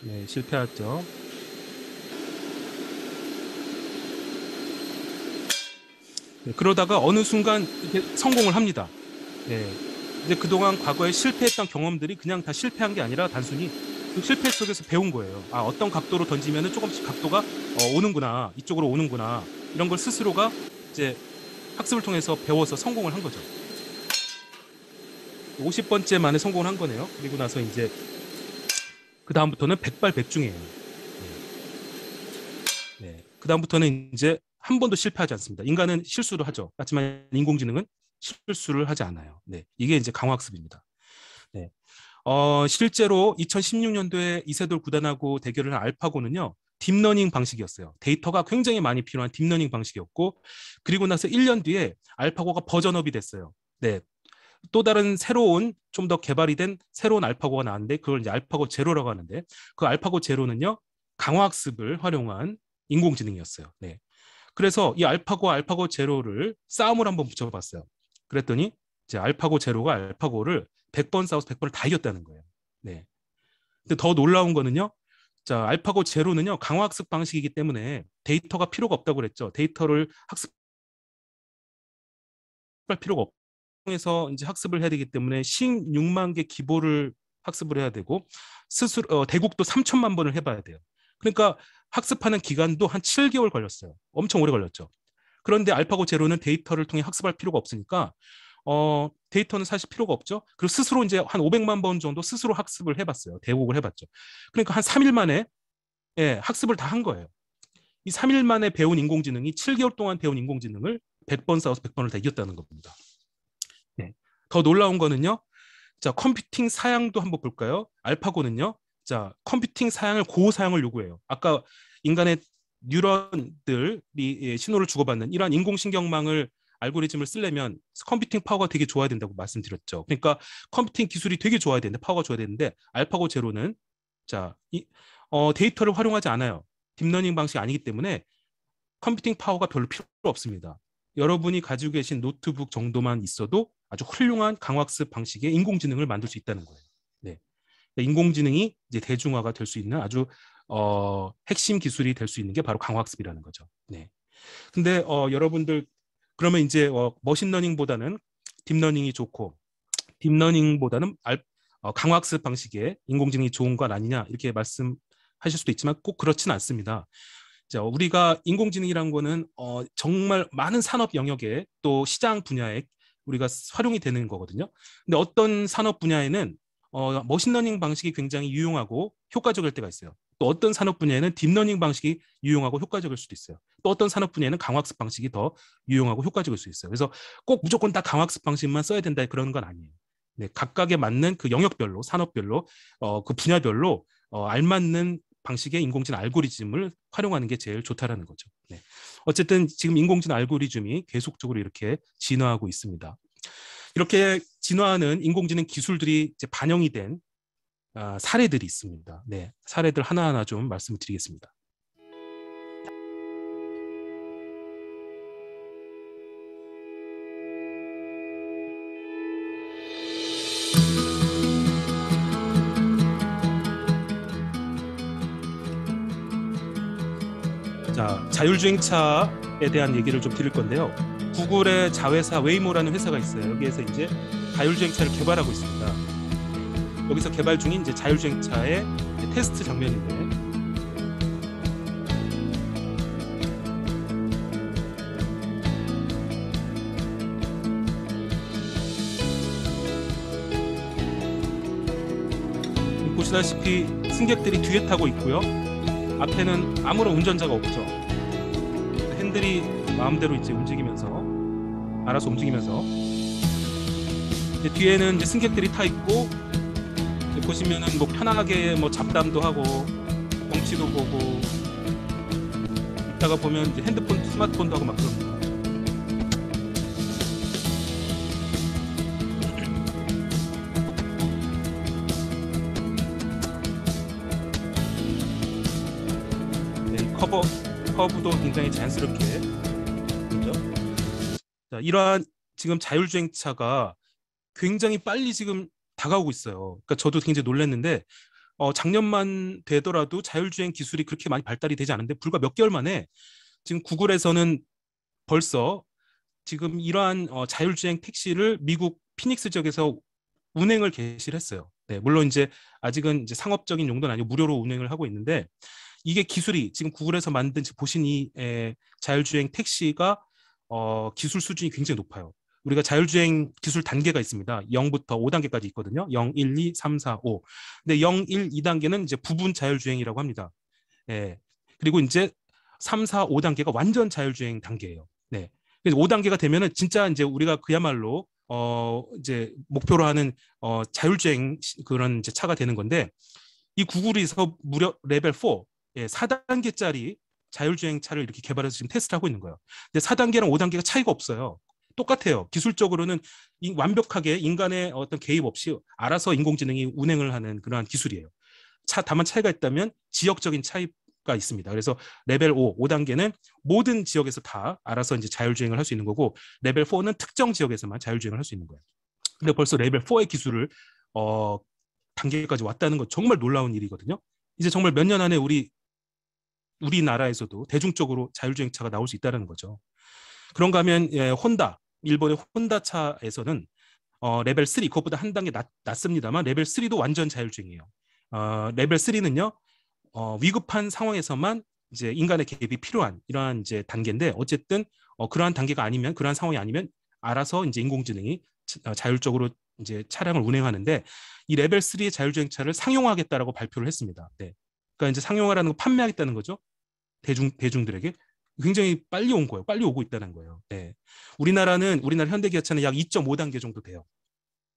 네, 실패하죠. 네, 그러다가 어느 순간 이렇게 성공을 합니다. 네, 이제 그동안 과거에 실패했던 경험들이 그냥 다 실패한 게 아니라 단순히 그 실패 속에서 배운 거예요. 아, 어떤 각도로 던지면 조금씩 각도가 오는구나, 이쪽으로 오는구나, 이런 걸 스스로가 이제 학습을 통해서 배워서 성공을 한 거죠. 50번째 만에 성공을 한 거네요. 그리고 나서 이제 그 다음부터는 백발백중이에요. 네. 그 다음부터는 이제 한 번도 실패하지 않습니다. 인간은 실수를 하죠. 하지만 인공지능은 실수를 하지 않아요. 네. 이게 이제 강화학습입니다. 네. 실제로 2016년도에 이세돌 구단하고 대결을 한 알파고는요, 딥러닝 방식이었어요. 데이터가 굉장히 많이 필요한 딥러닝 방식이었고, 그리고 나서 1년 뒤에 알파고가 버전업이 됐어요. 네. 또 다른 새로운, 좀 더 개발이 된 새로운 알파고가 나왔는데, 그걸 이제 알파고 제로라고 하는데, 그 알파고 제로는요, 강화학습을 활용한 인공지능이었어요. 네. 그래서 이 알파고 제로를 싸움을 한번 붙여봤어요. 그랬더니 이제 알파고 제로가 알파고를 100번 싸워서 100번을 다 이겼다는 거예요. 네. 근데 더 놀라운 거는요. 자, 알파고 제로는요, 강화학습 방식이기 때문에 데이터가 필요가 없다고 그랬죠. 데이터를 학습할 필요가 없고, 통해서 이제 학습을 해야 되기 때문에 16만 개 기보를 학습을 해야 되고, 스스로 대국도 3천만 번을 해봐야 돼요. 그러니까 학습하는 기간도 한 7개월 걸렸어요. 엄청 오래 걸렸죠. 그런데 알파고 제로는 데이터를 통해 학습할 필요가 없으니까 데이터는 사실 필요가 없죠. 그리고 스스로 이제 한 500만 번 정도 스스로 학습을 해봤어요. 대국을 해봤죠. 그러니까 한 3일 만에 학습을 다 한 거예요. 이 3일 만에 배운 인공지능이 7개월 동안 배운 인공지능을 100번 싸워서 100번을 다 이겼다는 겁니다. 네. 더 놀라운 거는요. 자, 컴퓨팅 사양도 한번 볼까요? 알파고는요. 자, 컴퓨팅 사양을 고사양을 요구해요. 아까 인간의 뉴런들이 신호를 주고받는 이러한 인공신경망을 알고리즘을 쓰려면 컴퓨팅 파워가 되게 좋아야 된다고 말씀드렸죠. 그러니까 컴퓨팅 기술이 되게 좋아야 되는데, 파워가 좋아야 되는데, 알파고 제로는 자, 데이터를 활용하지 않아요. 딥러닝 방식이 아니기 때문에 컴퓨팅 파워가 별로 필요 없습니다. 여러분이 가지고 계신 노트북 정도만 있어도 아주 훌륭한 강화학습 방식의 인공지능을 만들 수 있다는 거예요. 네. 인공지능이 이제 대중화가 될 수 있는 아주 핵심 기술이 될 수 있는 게 바로 강화학습이라는 거죠. 네. 근데 여러분들 그러면 이제 머신러닝보다는 딥러닝이 좋고, 딥러닝보다는 강화학습 방식의 인공지능이 좋은 건 아니냐, 이렇게 말씀하실 수도 있지만 꼭 그렇지는 않습니다. 자, 우리가 인공지능이라는 거는 정말 많은 산업 영역에 또 시장 분야에 우리가 활용이 되는 거거든요. 근데 어떤 산업 분야에는 머신러닝 방식이 굉장히 유용하고 효과적일 때가 있어요. 또 어떤 산업 분야에는 딥러닝 방식이 유용하고 효과적일 수도 있어요. 또 어떤 산업 분야에는 강화학습 방식이 더 유용하고 효과적일 수 있어요. 그래서 꼭 무조건 다 강화학습 방식만 써야 된다, 그런 건 아니에요. 네, 각각에 맞는 그 영역별로, 산업별로, 그 분야별로 알맞는 방식의 인공지능 알고리즘을 활용하는 게 제일 좋다라는 거죠. 네. 어쨌든 지금 인공지능 알고리즘이 계속적으로 이렇게 진화하고 있습니다. 이렇게 진화하는 인공지능 기술들이 이제 반영이 된 사례들이 있습니다. 네, 사례들 하나하나 좀 말씀을 드리겠습니다. 자, 자율주행차에 대한 얘기를 좀 드릴 건데요. 구글의 자회사 웨이모라는 회사가 있어요. 여기에서 이제 자율주행차를 개발하고 있습니다. 여기서 개발 중인 이제 자율주행차의 테스트 장면인데, 보시다시피 승객들이 뒤에 타고 있고요. 앞에는 아무런 운전자가 없죠. 핸들이 마음대로 이제 움직이면서 알아서 움직이면서 이제 뒤에는 이제 승객들이 타 있고 이제 보시면은 뭐 편하게 뭐 잡담도 하고 경치도 보고 이따가 보면 이제 핸드폰, 스마트폰도 하고 막 그럽니다. 네, 커브도 굉장히 자연스럽게 그렇죠? 자, 이러한 지금 자율주행차가 굉장히 빨리 지금 다가오고 있어요. 그러니까 저도 굉장히 놀랐는데 작년만 되더라도 자율주행 기술이 그렇게 많이 발달이 되지 않은데 불과 몇 개월 만에 지금 구글에서는 벌써 지금 이러한 자율주행 택시를 미국 피닉스 지역에서 운행을 개시를 했어요. 네, 물론 이제 아직은 이제 상업적인 용도는 아니고 무료로 운행을 하고 있는데 이게 기술이 지금 구글에서 만든 보신 이 자율주행 택시가 기술 수준이 굉장히 높아요. 우리가 자율주행 기술 단계가 있습니다. 0부터 5단계까지 있거든요. 0, 1, 2, 3, 4, 5. 근데 0, 1, 2단계는 이제 부분 자율주행이라고 합니다. 예. 그리고 이제 3, 4, 5단계가 완전 자율주행 단계예요. 네. 그래서 5단계가 되면은 진짜 이제 우리가 그야말로 이제 목표로 하는 자율주행 그런 이제 차가 되는 건데 이 구글에서 무려 레벨 4, 예, 4단계짜리 자율주행 차를 이렇게 개발해서 지금 테스트를 하고 있는 거예요. 근데 4단계랑 5단계가 차이가 없어요. 똑같아요. 기술적으로는 완벽하게 인간의 어떤 개입 없이 알아서 인공지능이 운행을 하는 그러한 기술이에요. 다만 차이가 있다면 지역적인 차이가 있습니다. 그래서 레벨 5, 5단계는 모든 지역에서 다 알아서 이제 자율주행을 할 수 있는 거고 레벨 4는 특정 지역에서만 자율주행을 할 수 있는 거예요. 근데 벌써 레벨 4의 기술을 단계까지 왔다는 건 정말 놀라운 일이거든요. 이제 정말 몇 년 안에 우리나라에서도 대중적으로 자율주행차가 나올 수 있다는 거죠. 그런가 하면 혼다, 일본의 혼다 차에서는 레벨 3, 그것보다 한 단계 낮습니다만 레벨 3도 완전 자율주행이에요. 레벨 3는요, 위급한 상황에서만 이제 인간의 개입이 필요한 이러한 이제 단계인데 어쨌든 그러한 단계가 아니면 그러한 상황이 아니면 알아서 이제 인공지능이 자율적으로 이제 차량을 운행하는데 이 레벨 3의 자율주행차를 상용화하겠다라고 발표를 했습니다. 네. 그러니까 이제 상용화라는 거 판매하겠다는 거죠. 대중들에게. 굉장히 빨리 온 거예요. 빨리 오고 있다는 거예요. 네. 우리나라 현대기아차는 약 2.5단계 정도 돼요.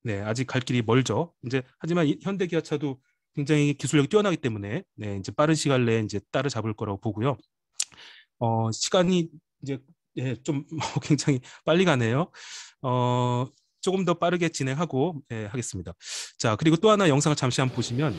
네, 아직 갈 길이 멀죠. 이제 하지만 현대기아차도 굉장히 기술력이 뛰어나기 때문에 네, 이제 빠른 시간 내에 이제 따라잡을 거라고 보고요. 시간이 이제 좀 굉장히 빨리 가네요. 조금 더 빠르게 진행하고 하겠습니다. 자, 그리고 또 하나 영상을 잠시 한번 보시면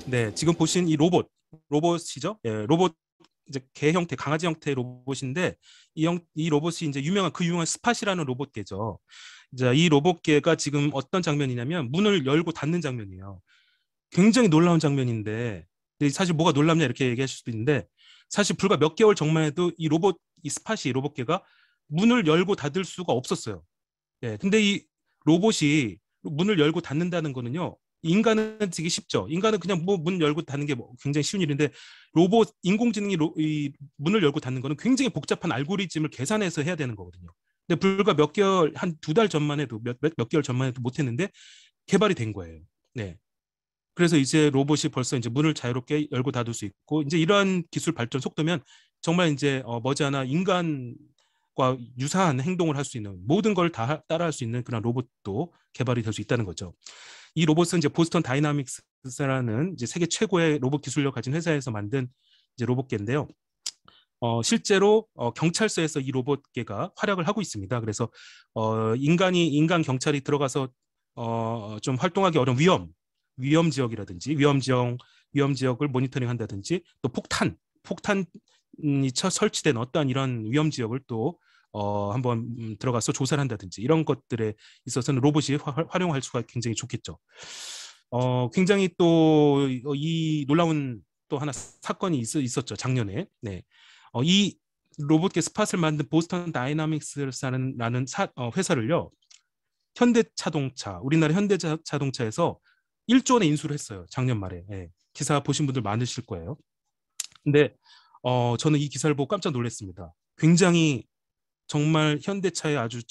네, 지금 보신 이 로봇이죠? 예, 로봇 이제 개 형태, 강아지 형태의 로봇인데 이 로봇이 이제 유명한 스팟이라는 로봇개죠. 이제 이 로봇개가 지금 어떤 장면이냐면 문을 열고 닫는 장면이에요. 굉장히 놀라운 장면인데 사실 뭐가 놀랍냐 이렇게 얘기하실 수도 있는데 사실 불과 몇 개월 전만 해도 이 로봇개가 문을 열고 닫을 수가 없었어요. 예, 근데 이 로봇이 문을 열고 닫는다는 거는요. 인간은 되게 쉽죠. 인간은 그냥 뭐 문 열고 닫는 게 굉장히 쉬운 일인데 인공지능이 이 문을 열고 닫는 거는 굉장히 복잡한 알고리즘을 계산해서 해야 되는 거거든요. 근데 불과 몇 개월, 한 2달 전만 해도 몇 개월 전만 해도 못했는데 개발이 된 거예요. 네. 그래서 이제 로봇이 벌써 이제 문을 자유롭게 열고 닫을 수 있고 이제 이러한 기술 발전 속도면 정말 이제 머지않아 인간과 유사한 행동을 할 수 있는 모든 걸 다 따라할 수 있는 그런 로봇도 개발이 될 수 있다는 거죠. 이 로봇은 이제 보스턴 다이나믹스라는 이제 세계 최고의 로봇 기술력 가진 회사에서 만든 이제 로봇개인데요. 실제로 경찰서에서 이 로봇개가 활약을 하고 있습니다. 그래서 인간 경찰이 들어가서 좀 활동하기 어려운 위험 지역이라든지 위험 지역을 모니터링한다든지 또 폭탄 폭탄이 설치된 어떤 이런 위험 지역을 또 한번 들어가서 조사를 한다든지 이런 것들에 있어서는 로봇이 활용할 수가 굉장히 좋겠죠. 굉장히 또 이 놀라운 또 하나 사건이 있었죠, 작년에. 네. 이 로봇계 스팟을 만든 보스턴 다이나믹스라는 회사를요, 현대자동차, 우리나라 현대자동차에서 1조 원에 인수를 했어요, 작년 말에. 예. 기사 보신 분들 많으실 거예요. 근데 저는 이 기사를 보고 깜짝 놀랐습니다. 굉장히 정말 현대차의 아주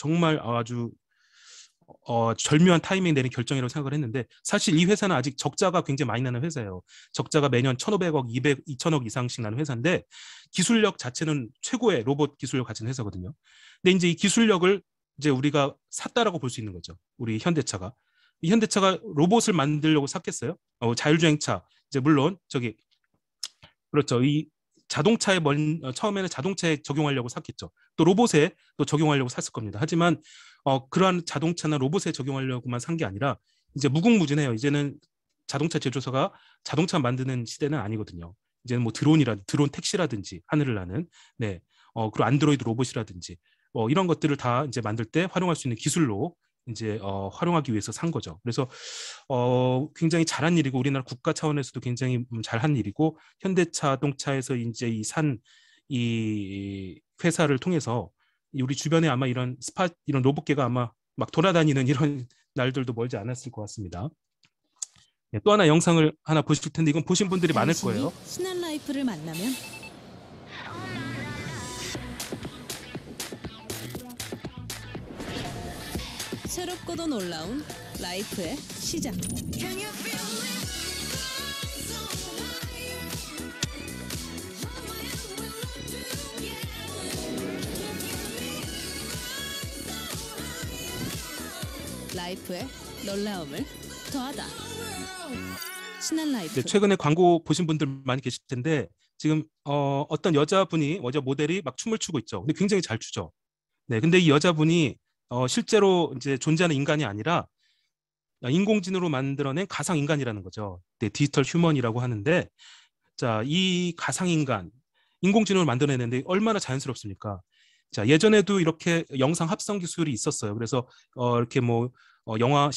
절묘한 타이밍 내린 결정이라고 생각을 했는데, 사실 이 회사는 아직 적자가 굉장히 많이 나는 회사예요. 적자가 매년 1,500억, 2,000억 이상씩 나는 회사인데 기술력 자체는 최고의 로봇 기술력 가진 회사거든요. 근데 이제 이 기술력을 이제 우리가 샀다라고 볼 수 있는 거죠. 우리 현대차가. 이 현대차가 로봇을 만들려고 샀겠어요? 자율주행차. 이제 물론 그렇죠. 이 자동차에 처음에는 자동차에 적용하려고 샀겠죠. 또 로봇에 또 적용하려고 샀을 겁니다. 하지만 그러한 자동차나 로봇에 적용하려고만 산 게 아니라 이제 무궁무진해요. 이제는 자동차 제조사가 자동차 만드는 시대는 아니거든요. 이제는 뭐 드론 택시라든지 하늘을 나는, 네, 그리고 안드로이드 로봇이라든지 이런 것들을 다 이제 만들 때 활용할 수 있는 기술로 이제 활용하기 위해서 산 거죠. 그래서 굉장히 잘한 일이고 우리나라 국가 차원에서도 굉장히 잘한 일이고, 현대자동차에서 이제 이 회사를 통해서 우리 주변에 아마 이런 이런 로봇계가 아마 막 돌아다니는 이런 날들도 멀지 않았을 것 같습니다. 네, 또 하나 영상을 하나 보실 텐데 이건 보신 분들이 많을 거예요. 신한 라이프를 만나면 새롭고도 놀라운 라이프의 시작. 라이프의 놀라움을 더하다. 신한 라이프. 네, 최근에 광고 보신 분들 많이 계실 텐데 지금 어떤 여자 모델이 막 춤을 추고 있죠. 근데 굉장히 잘 추죠. 네, 근데 이 여자분이 실제로 이제 존재하는 인간이 아니라 인공지능으로 만들어낸 가상 인간이라는 거죠. 네, 디지털 휴먼이라고 하는데, 자, 이 가상 인간 인공지능을 만들어내는데 얼마나 자연스럽습니까? 자, 예전에도 이렇게 영상 합성 기술이 있었어요. 그래서 이렇게 뭐 영화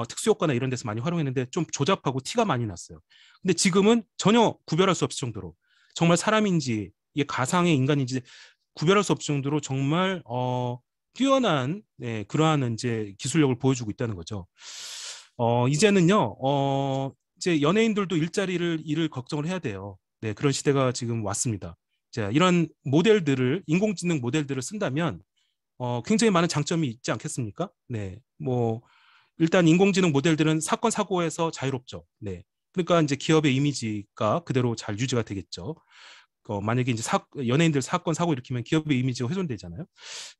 특수 효과나 이런 데서 많이 활용했는데 좀 조잡하고 티가 많이 났어요. 근데 지금은 전혀 구별할 수 없을 정도로 정말 사람인지 이게 가상의 인간인지 구별할 수 없을 정도로 정말 뛰어난, 네, 그러한 이제 기술력을 보여주고 있다는 거죠. 이제는요, 이제 연예인들도 일을 걱정을 해야 돼요. 네, 그런 시대가 지금 왔습니다. 자, 이런 인공지능 모델들을 쓴다면 굉장히 많은 장점이 있지 않겠습니까? 네, 뭐 일단 인공지능 모델들은 사건 사고에서 자유롭죠. 네, 그러니까 이제 기업의 이미지가 그대로 잘 유지가 되겠죠. 만약에 이제 연예인들 사건 사고 일으키면 기업의 이미지가 훼손되잖아요.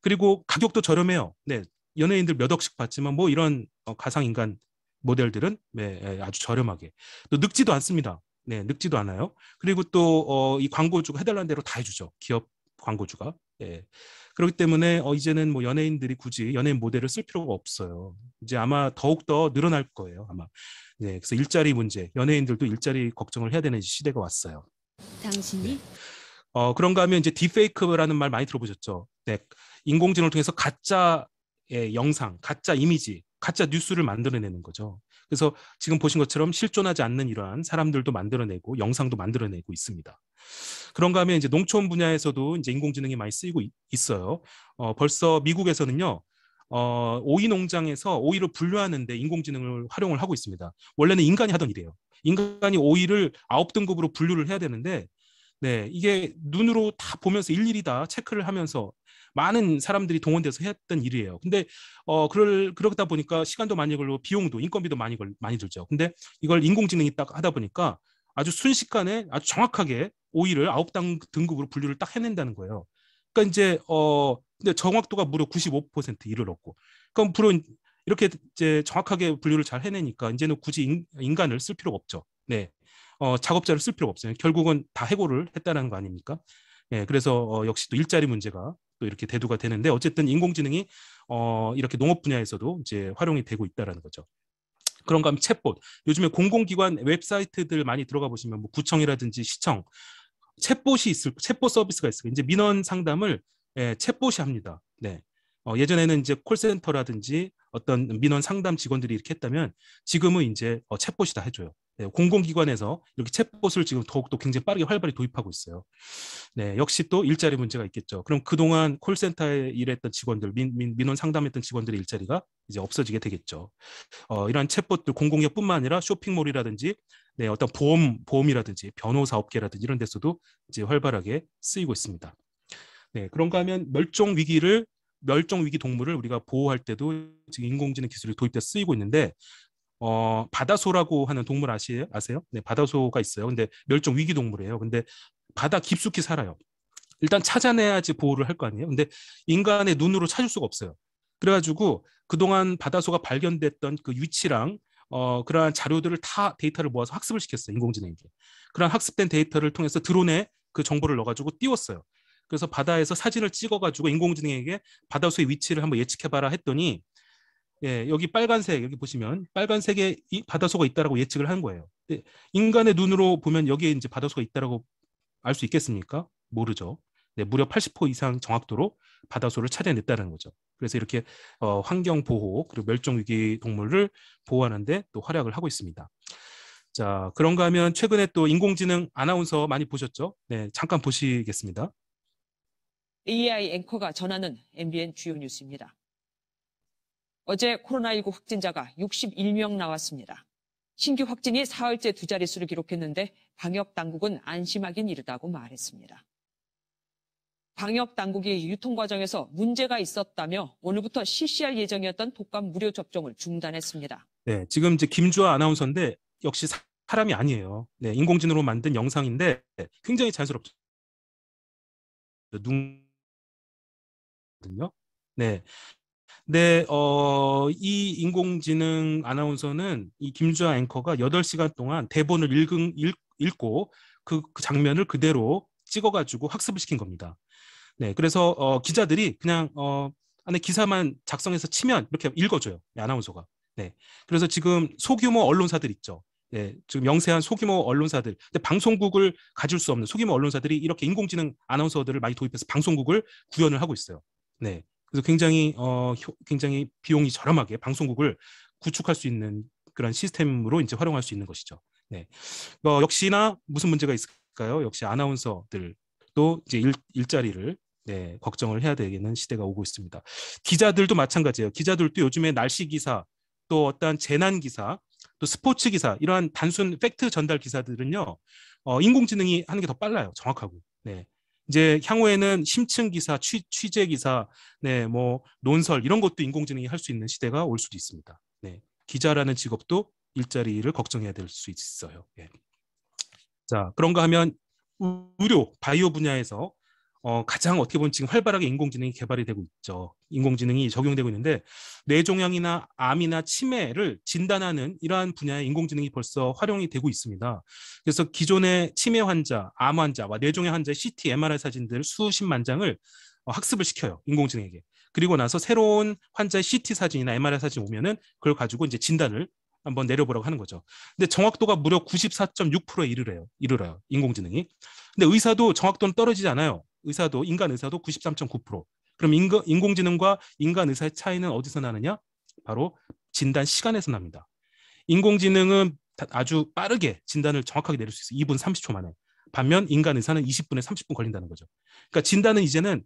그리고 가격도 저렴해요. 네, 연예인들 몇 억씩 받지만 뭐 이런 가상 인간 모델들은 네, 아주 저렴하게, 또 늙지도 않습니다. 네, 늙지도 않아요. 그리고 또 이 광고주가 해달라는 대로 다 해주죠. 기업 광고주가. 네. 그렇기 때문에 이제는 뭐 연예인들이 굳이 연예인 모델을 쓸 필요가 없어요. 이제 아마 더욱 더 늘어날 거예요, 아마. 네, 그래서 일자리 문제, 연예인들도 일자리 걱정을 해야 되는 시대가 왔어요. 당신이 네. 그런가 하면 이제 딥페이크라는 말 많이 들어보셨죠? 네, 인공지능을 통해서 가짜의 영상, 가짜 이미지, 가짜 뉴스를 만들어내는 거죠. 그래서 지금 보신 것처럼 실존하지 않는 이러한 사람들도 만들어내고 영상도 만들어내고 있습니다. 그런가 하면 이제 농촌 분야에서도 이제 인공지능이 많이 쓰이고 있어요. 벌써 미국에서는요, 오이 농장에서 오이를 분류하는데 인공지능을 활용을 하고 있습니다. 원래는 인간이 하던 일이에요. 인간이 오이를 9등급으로 분류를 해야 되는데, 네, 이게 눈으로 다 보면서 일일이 다 체크를 하면서 많은 사람들이 동원돼서 했던 일이에요. 근데 그러다 보니까 시간도 많이 걸리고 비용도, 인건비도 많이 들죠. 근데 이걸 인공지능이 딱 하다 보니까 아주 순식간에 아주 정확하게 오이를 9등급으로 분류를 딱 해낸다는 거예요. 그러니까 이제 근데 정확도가 무려 95% 이르렀고, 그럼 물론 이렇게 이제 정확하게 분류를 잘 해내니까 이제는 굳이 인간을 쓸 필요가 없죠. 네, 작업자를 쓸 필요가 없어요. 결국은 다 해고를 했다는 거 아닙니까? 네, 그래서 역시 또 일자리 문제가 또 이렇게 대두가 되는데, 어쨌든 인공지능이 이렇게 농업 분야에서도 이제 활용이 되고 있다라는 거죠. 그런가 하면 챗봇, 요즘에 공공기관 웹사이트들 많이 들어가 보시면 뭐 구청이라든지 시청, 챗봇 서비스가 있어요. 이제 민원 상담을 챗봇이 합니다. 네. 예전에는 이제 콜센터라든지 어떤 민원 상담 직원들이 이렇게 했다면 지금은 이제 챗봇이 다 해줘요. 네, 공공기관에서 이렇게 챗봇을 지금 더욱더 굉장히 빠르게 활발히 도입하고 있어요. 네, 역시 또 일자리 문제가 있겠죠. 그럼 그동안 콜센터에 일했던 직원들, 민원 상담했던 직원들의 일자리가 이제 없어지게 되겠죠. 이러한 챗봇들 공공기업뿐만 아니라 쇼핑몰이라든지 네, 어떤 보험이라든지 변호사 업계라든지 이런 데서도 이제 활발하게 쓰이고 있습니다. 네, 그런가 하면 멸종 위기 동물을 우리가 보호할 때도 지금 인공지능 기술이 도입돼서 쓰이고 있는데 바다소라고 하는 동물 아세요? 네, 바다소가 있어요. 근데 멸종 위기 동물이에요. 근데 바다 깊숙이 살아요. 일단 찾아내야지 보호를 할 거 아니에요. 근데 인간의 눈으로 찾을 수가 없어요. 그래가지고 그동안 바다소가 발견됐던 그 위치랑 그러한 자료들을 다 데이터를 모아서 학습을 시켰어요. 인공지능에게. 그러한 학습된 데이터를 통해서 드론에 그 정보를 넣어가지고 띄웠어요. 그래서 바다에서 사진을 찍어가지고 인공지능에게 바다소의 위치를 한번 예측해봐라 했더니 예, 여기 빨간색 여기 보시면 빨간색에 이 바다소가 있다라고 예측을 한 거예요. 인간의 눈으로 보면 여기에 이제 바다소가 있다라고 알 수 있겠습니까? 모르죠. 네, 무려 80% 이상 정확도로 바다소를 찾아냈다는 거죠. 그래서 이렇게 환경 보호 그리고 멸종 위기 동물을 보호하는데 또 활약을 하고 있습니다. 자, 그런가 하면 최근에 또 인공지능 아나운서 많이 보셨죠? 네, 잠깐 보시겠습니다. AI 앵커가 전하는 MBN 주요 뉴스입니다. 어제 코로나19 확진자가 61명 나왔습니다. 신규 확진이 사흘째 두 자릿수를 기록했는데 방역당국은 안심하긴 이르다고 말했습니다. 방역당국이 유통 과정에서 문제가 있었다며 오늘부터 실시할 예정이었던 독감 무료 접종을 중단했습니다. 네, 지금 이제 김주아 아나운서인데 역시 사람이 아니에요. 네, 인공지능으로 만든 영상인데 굉장히 자연스럽죠. 네. 네, 이 인공지능 아나운서는 이 김주아 앵커가 8시간 동안 대본을 읽고 그 장면을 그대로 찍어가지고 학습을 시킨 겁니다. 네, 그래서 기자들이 그냥 안에 기사만 작성해서 치면 이렇게 읽어줘요. 네, 아나운서가. 네, 그래서 지금 소규모 언론사들 있죠. 네, 지금 영세한 소규모 언론사들, 근데 방송국을 가질 수 없는 소규모 언론사들이 이렇게 인공지능 아나운서들을 많이 도입해서 방송국을 구현을 하고 있어요. 네, 그래서 굉장히 비용이 저렴하게 방송국을 구축할 수 있는 그런 시스템으로 이제 활용할 수 있는 것이죠. 네, 역시나 무슨 문제가 있을까요? 역시 아나운서들도 이제 일자리를 네, 걱정을 해야 되는 시대가 오고 있습니다. 기자들도 마찬가지예요. 기자들도 요즘에 날씨 기사, 또 어떤 재난 기사, 또 스포츠 기사 이러한 단순 팩트 전달 기사들은요, 인공지능이 하는 게 더 빨라요. 정확하고. 네. 이제 향후에는 심층 기사, 취재 기사, 네, 뭐 논설 이런 것도 인공지능이 할 수 있는 시대가 올 수도 있습니다. 네. 기자라는 직업도 일자리를 걱정해야 될 수 있어요. 네. 자, 그런가 하면 의료, 바이오 분야에서 가장 어떻게 보면 지금 활발하게 인공지능이 개발이 되고 있죠. 인공지능이 적용되고 있는데 뇌종양이나 암이나 치매를 진단하는 이러한 분야의 인공지능이 벌써 활용이 되고 있습니다. 그래서 기존의 치매 환자, 암 환자와 뇌종양 환자의 CT, MRI 사진들 수십만 장을 학습을 시켜요. 인공지능에게. 그리고 나서 새로운 환자의 CT 사진이나 MRI 사진 오면은 그걸 가지고 이제 진단을 한번 내려보라고 하는 거죠. 근데 정확도가 무려 94.6%에 이르러요. 인공지능이. 근데 의사도 정확도는 떨어지지 않아요. 인간 의사도 93.9%. 그럼 인공지능과 인간 의사의 차이는 어디서 나느냐? 바로 진단 시간에서 납니다. 인공지능은 아주 빠르게 진단을 정확하게 내릴 수 있어요. 2분 30초 만에. 반면 인간 의사는 20분에 30분 걸린다는 거죠. 그러니까 진단은 이제는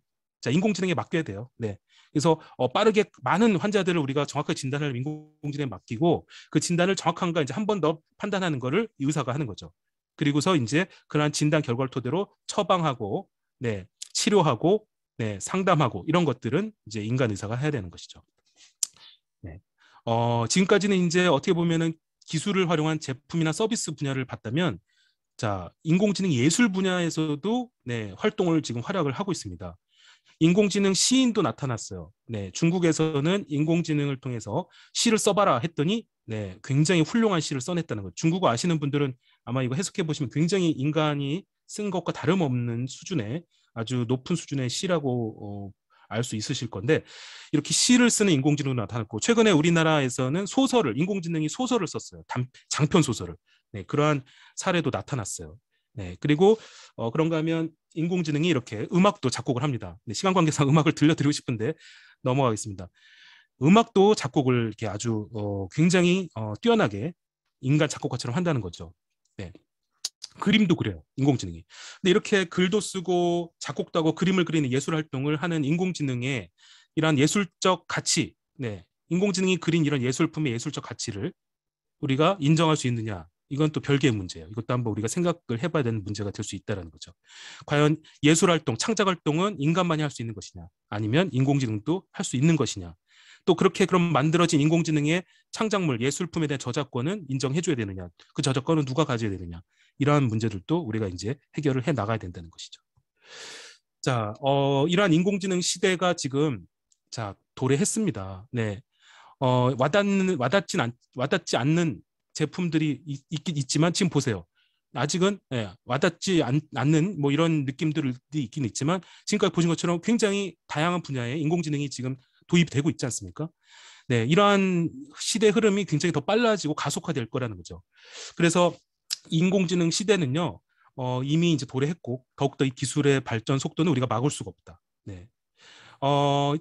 인공지능에 맡겨야 돼요. 네. 그래서 빠르게 많은 환자들을 우리가 정확하게 진단을 인공지능에 맡기고 그 진단을 정확한가 이제 한 번 더 판단하는 거를 의사가 하는 거죠. 그리고서 이제 그러한 진단 결과를 토대로 처방하고 네, 치료하고 네, 상담하고 이런 것들은 이제 인간 의사가 해야 되는 것이죠. 네. 지금까지는 이제 어떻게 보면은 기술을 활용한 제품이나 서비스 분야를 봤다면 자, 인공지능 예술 분야에서도 네, 활동을 지금 활약을 하고 있습니다. 인공지능 시인도 나타났어요. 네, 중국에서는 인공지능을 통해서 시를 써봐라 했더니 네, 굉장히 훌륭한 시를 써냈다는 거예요. 중국어 아시는 분들은 아마 이거 해석해 보시면 굉장히 인간이 쓴 것과 다름없는 수준의 아주 높은 수준의 시라고 알 수 있으실 건데 이렇게 시를 쓰는 인공지능도 나타났고 최근에 우리나라에서는 인공지능이 소설을 썼어요. 장편 소설을. 네, 그러한 사례도 나타났어요. 네, 그리고 그런가 하면 인공지능이 이렇게 음악도 작곡을 합니다. 네, 시간 관계상 음악을 들려드리고 싶은데 넘어가겠습니다. 음악도 작곡을 이렇게 아주 굉장히 뛰어나게 인간 작곡가처럼 한다는 거죠. 네. 그림도 그래요, 인공지능이. 근데 이렇게 글도 쓰고 작곡도 하고 그림을 그리는 예술 활동을 하는 인공지능의 이러한 예술적 가치, 네, 인공지능이 그린 이런 예술품의 예술적 가치를 우리가 인정할 수 있느냐, 이건 또 별개의 문제예요. 이것도 한번 우리가 생각을 해봐야 되는 문제가 될 수 있다는 거죠. 과연 예술 활동, 창작 활동은 인간만이 할 수 있는 것이냐, 아니면 인공지능도 할 수 있는 것이냐, 또 그렇게 그럼 만들어진 인공지능의 창작물, 예술품에 대한 저작권은 인정해줘야 되느냐, 그 저작권은 누가 가져야 되느냐, 이러한 문제들도 우리가 이제 해결을 해 나가야 된다는 것이죠. 자, 이러한 인공지능 시대가 지금 도래했습니다. 네, 와닿지 않는 제품들이 있지만 지금 보세요. 아직은 와닿지 않는 뭐 이런 느낌들이 있긴 있지만 지금까지 보신 것처럼 굉장히 다양한 분야의 인공지능이 지금 도입되고 있지 않습니까? 네, 이러한 시대 흐름이 굉장히 더 빨라지고 가속화될 거라는 거죠. 그래서 인공지능 시대는요, 이미 이제 도래했고 더욱더 이 기술의 발전 속도는 우리가 막을 수가 없다. 네.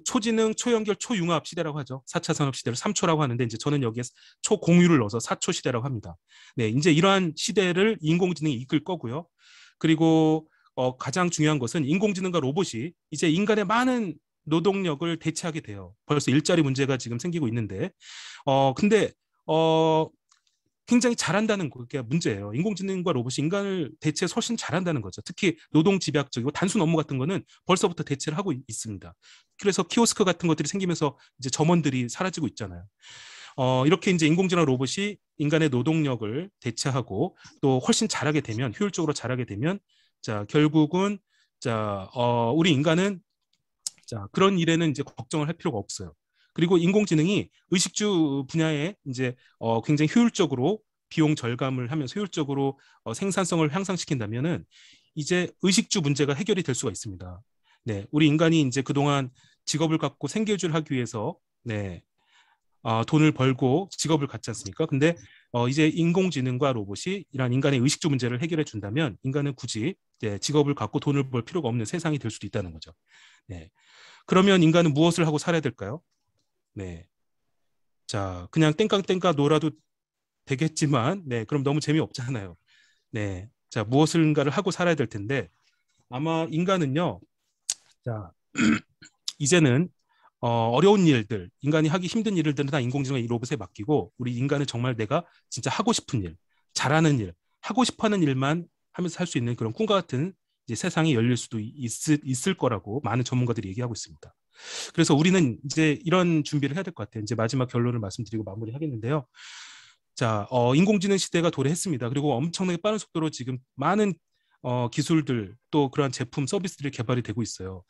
초지능, 초연결, 초융합 시대라고 하죠. 4차 산업 시대를 3초라고 하는데 이제 저는 여기에 초공유를 넣어서 4초 시대라고 합니다. 네, 이제 이러한 시대를 인공지능이 이끌 거고요. 그리고 가장 중요한 것은 인공지능과 로봇이 이제 인간의 많은 노동력을 대체하게 돼요. 벌써 일자리 문제가 지금 생기고 있는데, 근데 굉장히 잘한다는 게 문제예요. 인공지능과 로봇이 인간을 대체해서 훨씬 잘한다는 거죠. 특히 노동 집약적이고 단순 업무 같은 거는 벌써부터 대체를 하고 있습니다. 그래서 키오스크 같은 것들이 생기면서 이제 점원들이 사라지고 있잖아요. 이렇게 이제 인공지능 로봇이 인간의 노동력을 대체하고 또 훨씬 잘하게 되면, 효율적으로 잘하게 되면, 결국은 우리 인간은 그런 일에는 이제 걱정을 할 필요가 없어요. 그리고 인공지능이 의식주 분야에 이제 굉장히 효율적으로 비용 절감을 하면서 효율적으로 생산성을 향상시킨다면은 이제 의식주 문제가 해결이 될 수가 있습니다. 네, 우리 인간이 이제 그동안 직업을 갖고 생계유지를 하기 위해서 돈을 벌고 직업을 갖지 않습니까? 근데 이제 인공지능과 로봇이 이런 인간의 의식주 문제를 해결해 준다면 인간은 굳이 직업을 갖고 돈을 벌 필요가 없는 세상이 될 수도 있다는 거죠. 네, 그러면 인간은 무엇을 하고 살아야 될까요? 네, 그냥 땡깡땡깡 놀아도 되겠지만, 네, 그럼 너무 재미없잖아요. 네, 무엇인가를 하고 살아야 될 텐데 아마 인간은요, 이제는 어려운 일들, 인간이 하기 힘든 일들은 다 인공지능 로봇에 맡기고 우리 인간은 정말 내가 진짜 하고 싶은 일, 잘하는 일, 하고 싶어하는 일만 하면서 살 수 있는 그런 꿈과 같은 이제 세상이 열릴 수도 있을 거라고 많은 전문가들이 얘기하고 있습니다. 그래서 우리는 이제 이런 준비를 해야 될 것 같아요. 이제 마지막 결론을 말씀드리고 마무리하겠는데요. 인공지능 시대가 도래했습니다. 그리고 엄청나게 빠른 속도로 지금 많은 기술들 또 그러한 제품 서비스들이 개발이 되고 있어요.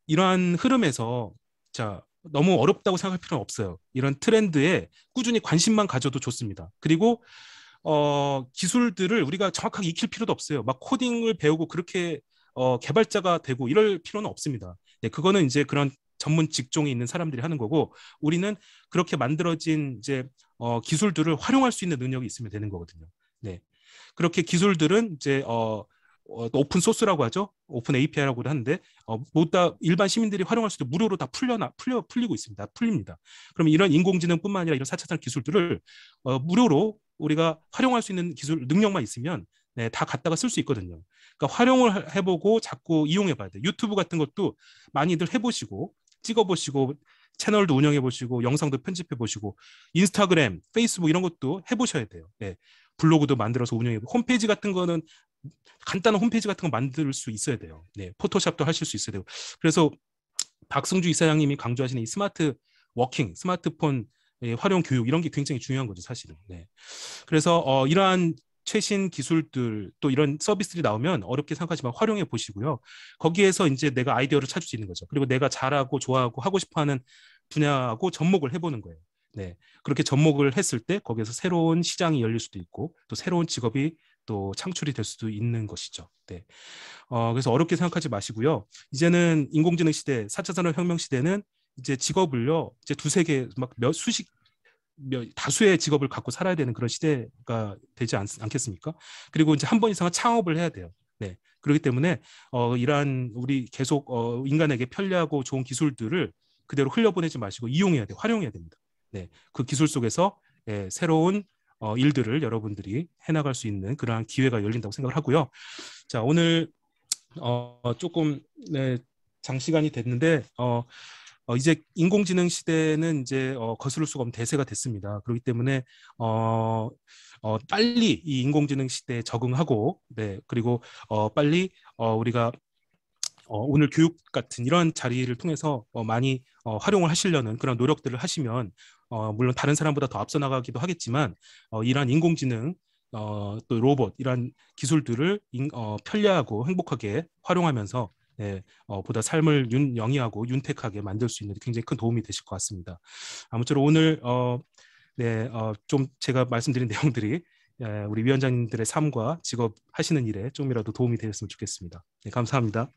이러한 흐름에서 너무 어렵다고 생각할 필요는 없어요. 이런 트렌드에 꾸준히 관심만 가져도 좋습니다. 그리고 기술들을 우리가 정확하게 익힐 필요도 없어요. 막 코딩을 배우고 그렇게 개발자가 되고 이럴 필요는 없습니다. 네, 그거는 이제 그런 전문 직종에 있는 사람들이 하는 거고 우리는 그렇게 만들어진 이제 기술들을 활용할 수 있는 능력이 있으면 되는 거거든요. 네, 그렇게 기술들은 이제 오픈 소스라고 하죠. 오픈 API라고도 하는데 모두 일반 시민들이 활용할 수 있도록 무료로 다 풀리고 있습니다. 풀립니다. 그러면 이런 인공지능뿐만 아니라 이런 4차 산업 기술들을 무료로 우리가 활용할 수 있는 기술 능력만 있으면 네, 다 갖다가 쓸 수 있거든요. 그러니까 활용을 해보고 자꾸 이용해봐야 돼요. 유튜브 같은 것도 많이들 해보시고 찍어보시고 채널도 운영해보시고 영상도 편집해보시고 인스타그램, 페이스북 이런 것도 해보셔야 돼요. 네, 블로그도 만들어서 운영해보고 홈페이지 같은 거는 간단한 홈페이지 같은 거 만들 수 있어야 돼요. 네, 포토샵도 하실 수 있어야 되고. 그래서 박승주 이사장님이 강조하시는 이 스마트 워킹, 스마트폰 활용 교육 이런 게 굉장히 중요한 거죠, 사실은. 네. 그래서 이러한 최신 기술들 또 이런 서비스들이 나오면 어렵게 생각하지만 활용해 보시고요. 거기에서 이제 내가 아이디어를 찾을 수 있는 거죠. 그리고 내가 잘하고 좋아하고 하고 싶어하는 분야하고 접목을 해보는 거예요. 네, 그렇게 접목을 했을 때 거기에서 새로운 시장이 열릴 수도 있고 또 새로운 직업이 또 창출이 될 수도 있는 것이죠. 네, 그래서 어렵게 생각하지 마시고요. 이제는 인공지능 시대, 4차 산업혁명 시대는 이제 직업을요, 이제 두세 개, 막 다수의 직업을 갖고 살아야 되는 그런 시대가 되지 않겠습니까? 그리고 이제 한 번 이상은 창업을 해야 돼요. 네. 그렇기 때문에 이러한 우리 계속 인간에게 편리하고 좋은 기술들을 그대로 흘려보내지 마시고 이용해야 돼요. 활용해야 됩니다. 네. 그 기술 속에서 새로운 일들을 여러분들이 해나갈 수 있는 그러한 기회가 열린다고 생각을 하고요. 자, 오늘 조금 장시간이 됐는데 이제 인공지능 시대는 이제 거스를 수가 없는 대세가 됐습니다. 그렇기 때문에 빨리 이 인공지능 시대에 적응하고, 네, 그리고 빨리 우리가 오늘 교육 같은 이런 자리를 통해서 많이 활용을 하시려는 그런 노력들을 하시면 물론 다른 사람보다 더 앞서 나가기도 하겠지만 이러한 인공지능 또 로봇 이런 기술들을 편리하고 행복하게 활용하면서 네, 보다 삶을 영위하고 윤택하게 만들 수 있는 굉장히 큰 도움이 되실 것 같습니다. 아무쪼록 오늘 좀 제가 말씀드린 내용들이 우리 위원장님들의 삶과 직업 하시는 일에 좀이라도 도움이 되었으면 좋겠습니다. 네, 감사합니다.